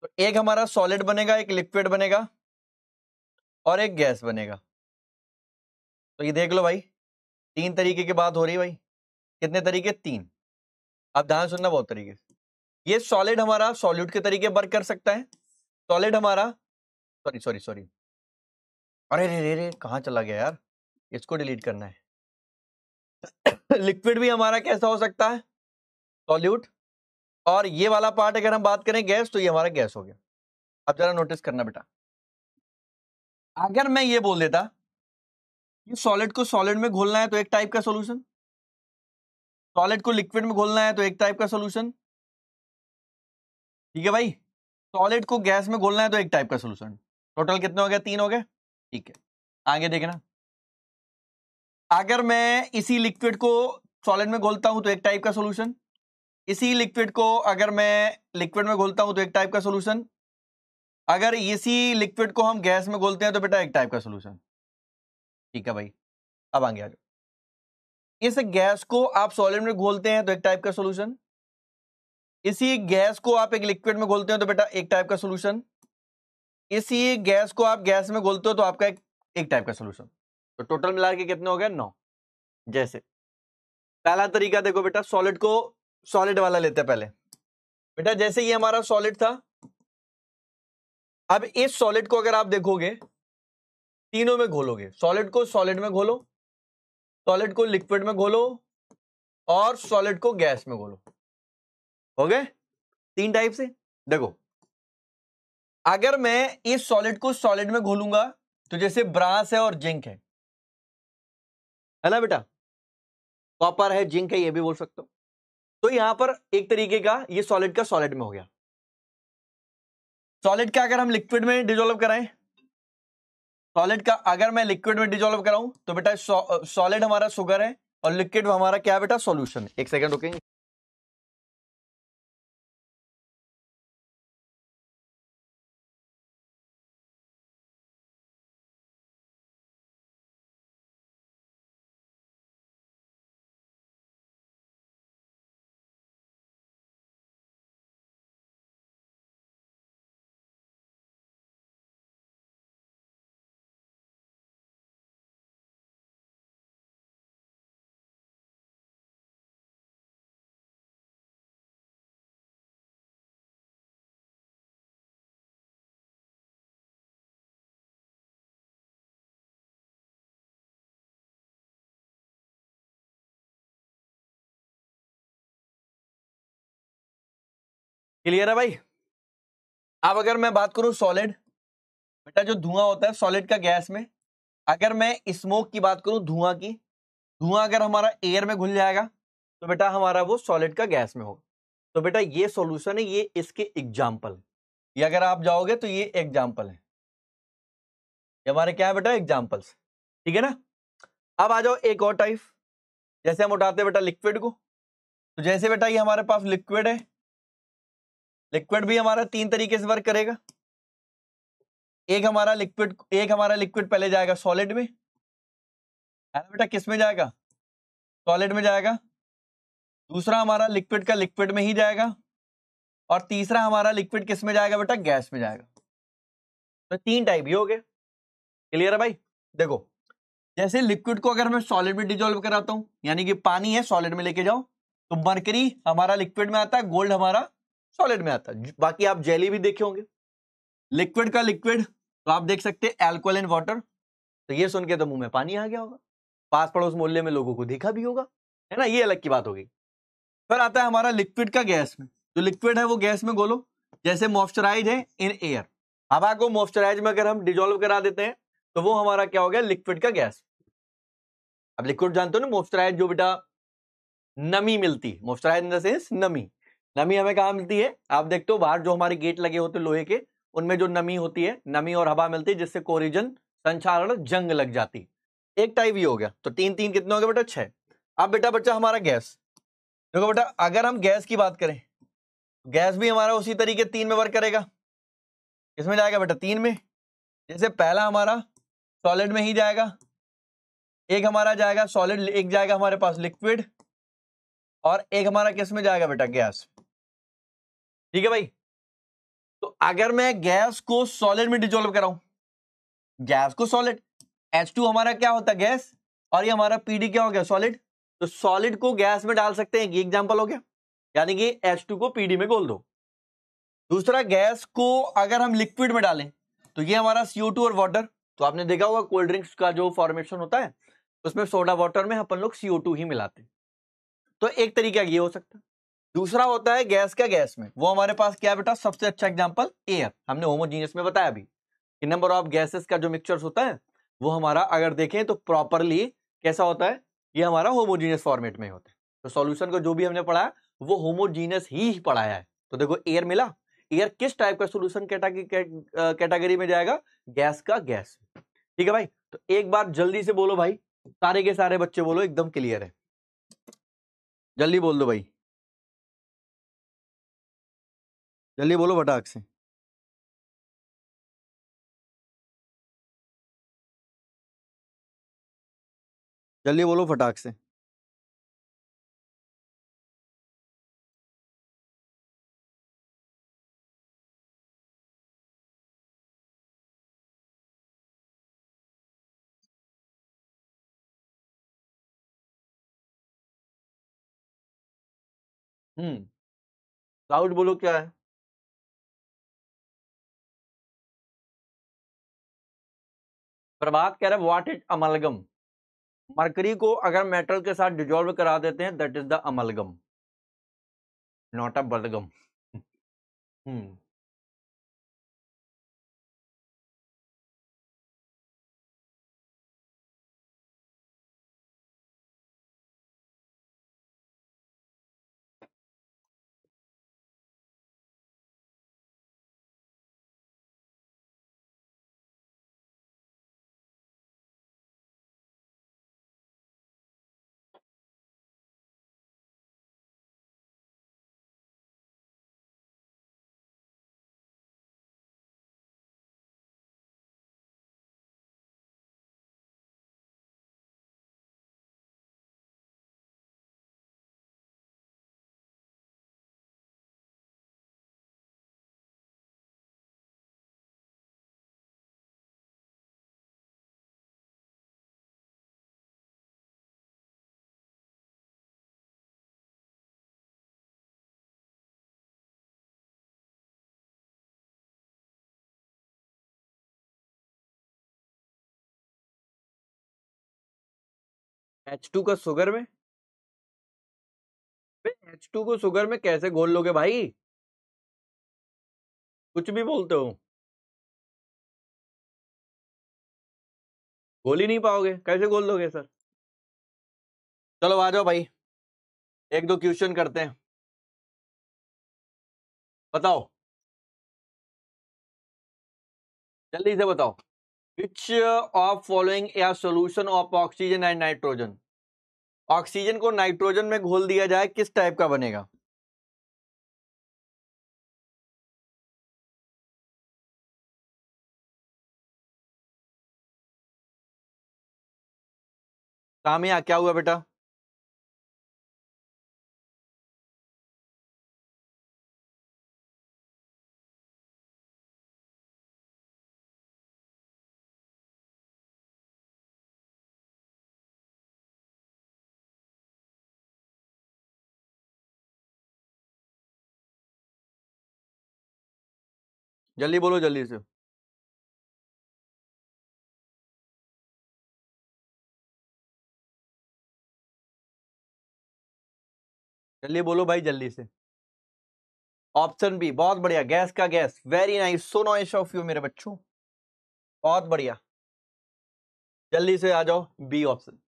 तो एक हमारा सॉलिड बनेगा, एक लिक्विड बनेगा और एक गैस बनेगा। तो ये देख लो भाई, तीन तरीके की बात हो रही है भाई। कितने तरीके? तीन। अब ध्यान सुनना बहुत तरीके से। ये सॉलिड हमारा सॉल्यूट के तरीके वर्क कर सकता है, सॉलिड हमारा सॉरी सॉरी सॉरी अरे रे रे रे कहां चला गया यार, इसको डिलीट करना है। लिक्विड भी हमारा कैसा हो सकता है सॉल्यूट, और ये वाला पार्ट अगर हम बात करें गैस, तो ये हमारा गैस हो गया। अब जरा नोटिस करना बेटा, अगर मैं ये बोल देता कि सॉलिड को सॉलिड में घोलना है तो एक टाइप का सॉल्यूशन, सॉलिड को लिक्विड में घोलना है तो एक टाइप का सॉल्यूशन, ठीक है भाई, सॉलिड को गैस में घोलना है तो एक टाइप का सॉल्यूशन। टोटल कितने हो गए? तीन हो गए, ठीक है। आगे देखना, अगर मैं इसी लिक्विड को सॉलिड में घोलता हूं तो एक टाइप का सॉल्यूशन, इसी लिक्विड को अगर मैं लिक्विड में घोलता हूं तो एक टाइप का सॉल्यूशन, अगर इसी लिक्विड को हम गैस में घोलते हैं तो बेटा एक टाइप का सॉल्यूशन। ठीक है भाई, अब आगे आ जाओ। इस गैस को आप सॉलिड में घोलते हैं तो एक टाइप का सॉल्यूशन, इसी गैस को आप एक लिक्विड में घोलते हैं तो बेटा एक टाइप का सॉल्यूशन, इसी गैस को आप गैस में घोलते हो तो आपका एक टाइप का सॉल्यूशन। तो टोटल मिला के कितने हो गए? 9। जैसे पहला तरीका देखो बेटा, सॉलिड को सॉलिड वाला लेते हैं पहले बेटा। जैसे ये हमारा सॉलिड था, अब इस सॉलिड को अगर आप देखोगे तीनों में घोलोगे, सॉलिड को सॉलिड में घोलो, सॉलिड को लिक्विड में घोलो और सॉलिड को गैस में घोलो, हो गए तीन टाइप से। देखो अगर मैं इस सॉलिड को सॉलिड में घोलूंगा तो जैसे ब्रास है और जिंक है ना बेटा, कॉपर है, जिंक है, ये भी बोल सकते हो। तो यहां पर एक तरीके का ये सॉलिड का सॉलिड में हो गया। सॉलिड का अगर हम लिक्विड में डिसॉल्व कराएं, सॉलिड का अगर मैं लिक्विड में डिसॉल्व कराऊं तो बेटा सॉलिड हमारा शुगर है और लिक्विड हमारा क्या है बेटा? सॉल्यूशन। एक सेकंड रुकेंगे। क्लियर है भाई? अब अगर मैं बात करूं सॉलिड, बेटा जो धुआं होता है सॉलिड का गैस में, अगर मैं स्मोक की बात करूं धुआं की, धुआं अगर हमारा एयर में घुल जाएगा तो बेटा हमारा वो सॉलिड का गैस में होगा। तो बेटा ये सॉल्यूशन है, ये इसके एग्जाम्पल है। ये अगर आप जाओगे तो ये एग्जाम्पल है, ये हमारे क्या है बेटा? एग्जाम्पल्स। ठीक है ना? अब आ जाओ एक और टाइप, जैसे हम उठाते हैं बेटा लिक्विड को। तो जैसे बेटा ये हमारे पास लिक्विड है, लिक्विड भी हमारा तीन तरीके से वर्क करेगा। एक हमारा लिक्विड पहले जाएगा सॉलिड में, है ना बेटा? किस में जाएगा? सॉलिड में जाएगा। दूसरा हमारा लिक्विड का लिक्विड में ही जाएगा और तीसरा हमारा लिक्विड किस में जाएगा बेटा? गैस में जाएगा। तो तीन टाइप ही हो गए। क्लियर है भाई? देखो जैसे लिक्विड को अगर मैं सॉलिड में डिसॉल्व कराता हूं, यानी कि पानी है सॉलिड में लेके जाओ, तो मरकरी हमारा लिक्विड में आता है, गोल्ड हमारा सॉलिड में आता है। बाकी आप जेली भी देखे होंगे। लिक्विड का लिक्विड तो आप देख सकते हैं अल्कोहल वाटर। तो ये सुन के तो मुंह में पानी आ गया होगा, पास पड़ोस मोहल्ले में लोगों को देखा भी होगा, है ना? ये अलग की बात होगी। फिर आता है हमारा लिक्विड का गैस में। जो लिक्विड है वो गैस में घोलो, जैसे मॉइस्चराइज है इन एयर। हवा को मॉइस्चराइज में अगर हम डिसॉल्व करा देते हैं तो वो हमारा क्या हो गया? लिक्विड का गैस। अब लिक्विड जानते हो ना, मॉइस्चराइज जो बेटा नमी मिलती है। मॉइस्चराइज इन द सेंस नमी। नमी हमें कहाँ मिलती है? आप देखते हो बाहर जो हमारे गेट लगे होते लोहे के, उनमें जो नमी होती है, नमी और हवा मिलती है, जिससे कोरिजन संक्षारण जंग लग जाती। एक टाइप ये हो गया। तो तीन तीन कितने हो गए बेटा? 6। अब बेटा बच्चा हमारा गैस। देखो बेटा, अगर हम गैस की बात करें, गैस भी हमारा उसी तरीके 3 में वर्क करेगा। किसमें जाएगा बेटा? 3 में। जैसे पहला हमारा सॉलिड में ही जाएगा, एक हमारा जाएगा सॉलिड, एक जाएगा हमारे पास लिक्विड, और एक हमारा किस में जाएगा बेटा? गैस। ठीक है भाई। तो अगर मैं गैस को सॉलिड में डिसॉल्व कराऊं, गैस को सॉलिड, H2 हमारा क्या होता है? गैस, और ये हमारा PD क्या हो गया? सॉलिड। तो सॉलिड को गैस में डाल सकते हैं, ये एग्जांपल हो गया, यानी कि H2 को PD में घोल दो। दूसरा, गैस को अगर हम लिक्विड में डालें, तो ये हमारा CO2 और वाटर। तो आपने देखा होगा कोल्ड ड्रिंक्स का जो फॉर्मेशन होता है, उसमें सोडा वाटर में अपन लोग CO2 ही मिलाते हैं। तो एक तरीका ये हो सकता है। दूसरा होता है गैस का गैस में, वो हमारे पास क्या बेटा? सबसे अच्छा एग्जांपल एयर। हमने होमोजीनियस में बताया अभी कि नंबर ऑफ गैसेस का जो मिक्सचर्स होता है, वो हमारा अगर देखें तो प्रॉपरली कैसा होता है? ये हमारा होमोजीनियस फॉर्मेट में होता है। तो सॉल्यूशन को जो भी हमने पढ़ा वो होमोजीनियस ही पढ़ाया है। तो देखो एयर मिला। एयर किस टाइप का सोल्यूशन कैटेगरी में जाएगा? गैस का गैस। ठीक है भाई। तो एक बार जल्दी से बोलो भाई, सारे के सारे बच्चे बोलो, एकदम क्लियर है, जल्दी बोल दो भाई, जल्दी बोलो फटाक से। जल्दी बोलो फटाक से। डाउट बोलो क्या है? प्रभात कह रहा है व्हाट इज अमलगम। मरकरी को अगर मेटल के साथ डिजोल्व करा देते हैं, that is the amalgam, not a बलगम। हम्म H2 का शुगर में? H2 को शुगर में कैसे घोल लोगे भाई? कुछ भी बोलते हो, घोल ही नहीं पाओगे, कैसे घोल लोगे सर? चलो आ जाओ भाई, एक दो क्वेश्चन करते हैं, बताओ, जल्दी से बताओ। Which of following A solution of oxygen and nitrogen? Oxygen को नाइट्रोजन में घोल दिया जाए, किस टाइप का बनेगा? कामया क्या हुआ बेटा? जल्दी बोलो, जल्दी से, जल्दी बोलो भाई, जल्दी से। ऑप्शन बी, बहुत बढ़िया, गैस का gas, very nice, so nice of you मेरे बच्चों, बहुत बढ़िया। जल्दी से आ जाओ, बी ऑप्शन।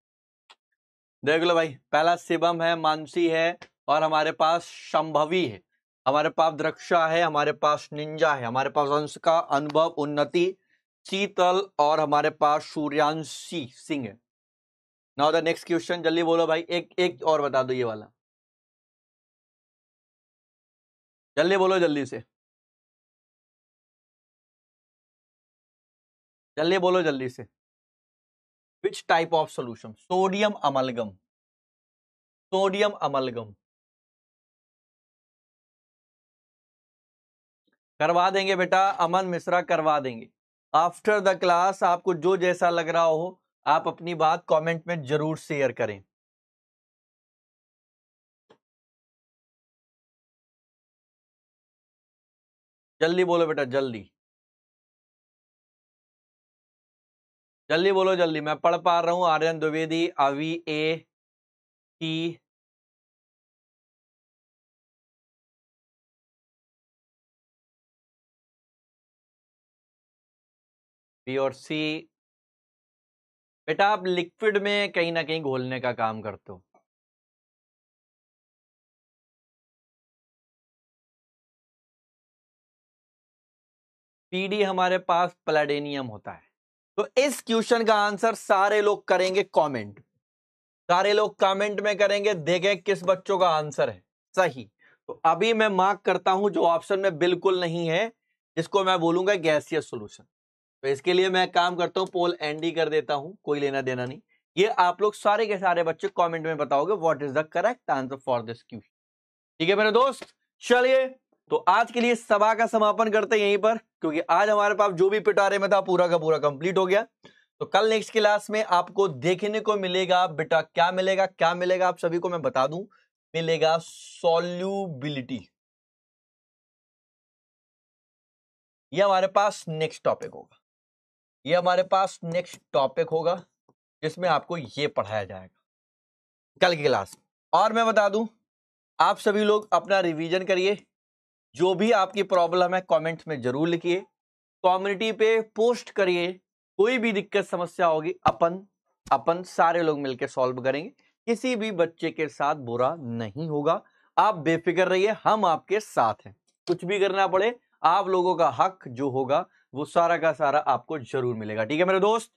देख लो भाई, पहला शिवम है, मानसी है, और हमारे पास शंभवी है, हमारे पास द्रक्षा है, हमारे पास निंजा है, हमारे पास अंशिका, अनुभव, उन्नति, शीतल, और हमारे पास सूर्यांशी सिंह है। नाउ द नेक्स्ट क्वेश्चन, जल्दी बोलो भाई, एक एक और बता दो ये वाला, जल्दी बोलो, जल्दी से, जल्दी बोलो, जल्दी से। Which type of solution? Sodium amalgam, sodium amalgam करवा देंगे बेटा, अमन मिश्रा करवा देंगे। आफ्टर द क्लास आपको जो जैसा लग रहा हो आप अपनी बात कमेंट में जरूर शेयर करें। जल्दी बोलो बेटा, जल्दी जल्दी बोलो, जल्दी। मैं पढ़ पा रहा हूं, आर्यन द्विवेदी, अवी ए टी, बी और सी। बेटा आप लिक्विड में कहीं ना कहीं घोलने का काम करते हो। पीडी हमारे पास प्लैटिनम होता है। तो इस क्वेश्चन का आंसर सारे लोग करेंगे कमेंट, सारे लोग कमेंट में करेंगे, देखें किस बच्चों का आंसर है सही। तो अभी मैं मार्क करता हूं जो ऑप्शन में बिल्कुल नहीं है, जिसको मैं बोलूंगा गैसियस सॉल्यूशन। तो इसके लिए मैं काम करता हूं, पोल एंडी कर देता हूं, कोई लेना देना नहीं। ये आप लोग सारे के सारे बच्चे कमेंट में बताओगे what is the correct answer for this question. ठीक है मेरे दोस्त, चलिए तो आज के लिए सभा का समापन करते हैं यहीं पर, क्योंकि आज हमारे पास जो भी पिटारे में था पूरा का पूरा कंप्लीट हो गया। तो कल नेक्स्ट क्लास में आपको देखने को मिलेगा बेटा, क्या मिलेगा, क्या मिलेगा आप सभी को मैं बता दूं, मिलेगा सॉल्युबिलिटी। ये हमारे पास नेक्स्ट टॉपिक होगा, ये हमारे पास नेक्स्ट टॉपिक होगा जिसमें आपको ये पढ़ाया जाएगा कल की क्लास। और मैं बता दूं, आप सभी लोग अपना रिवीजन करिए, जो भी आपकी प्रॉब्लम है कमेंट में जरूर लिखिए, कम्युनिटी पे पोस्ट करिए, कोई भी दिक्कत समस्या होगी अपन सारे लोग मिलकर सॉल्व करेंगे, किसी भी बच्चे के साथ बुरा नहीं होगा। आप बेफिक्र रहिए, हम आपके साथ हैं, कुछ भी करना पड़े आप लोगों का हक जो होगा वो सारा का सारा आपको जरूर मिलेगा। ठीक है मेरे दोस्त?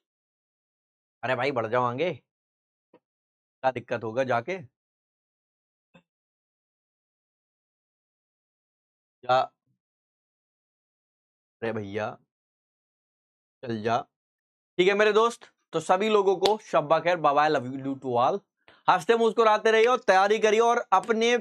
अरे भाई बढ़ जाओ आगे, क्या दिक्कत होगा जाके जा, अरे भैया चल जा। ठीक है मेरे दोस्त, तो सभी लोगों को शब्बा खैर, bye bye, love you to all. हंसते मुस्कुराते रहिए और तैयारी करिए और अपने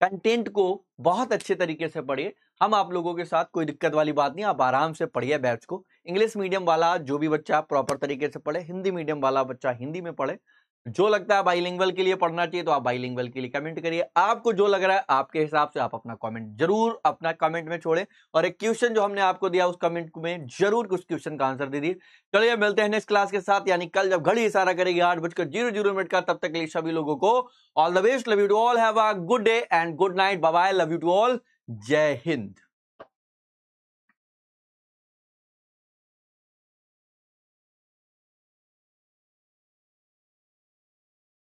कंटेंट को बहुत अच्छे तरीके से पढ़िए। हम आप लोगों के साथ, कोई दिक्कत वाली बात नहीं, आप आराम से पढ़िए बैच को। इंग्लिश मीडियम वाला जो भी बच्चा प्रॉपर तरीके से पढ़े, हिंदी मीडियम वाला बच्चा हिंदी में पढ़े, जो लगता है बाइलिंगुअल के लिए पढ़ना चाहिए तो आप बाइलिंगुअल के लिए कमेंट करिए। आपको जो लग रहा है आपके हिसाब से आप अपना कमेंट जरूर अपना कमेंट में छोड़े, और एक क्वेश्चन जो हमने आपको दिया उस कमेंट में जरूर उस क्वेश्चन का आंसर दे दिए। चलिए मिलते हैं नेक्स्ट क्लास के साथ, यानी कल जब घड़ी इशारा करेगी 8:00 का। तब तक के लिए सभी लोगों को all the best, love you to all, have a good day and good night, bye bye, love you to all, जय हिंद।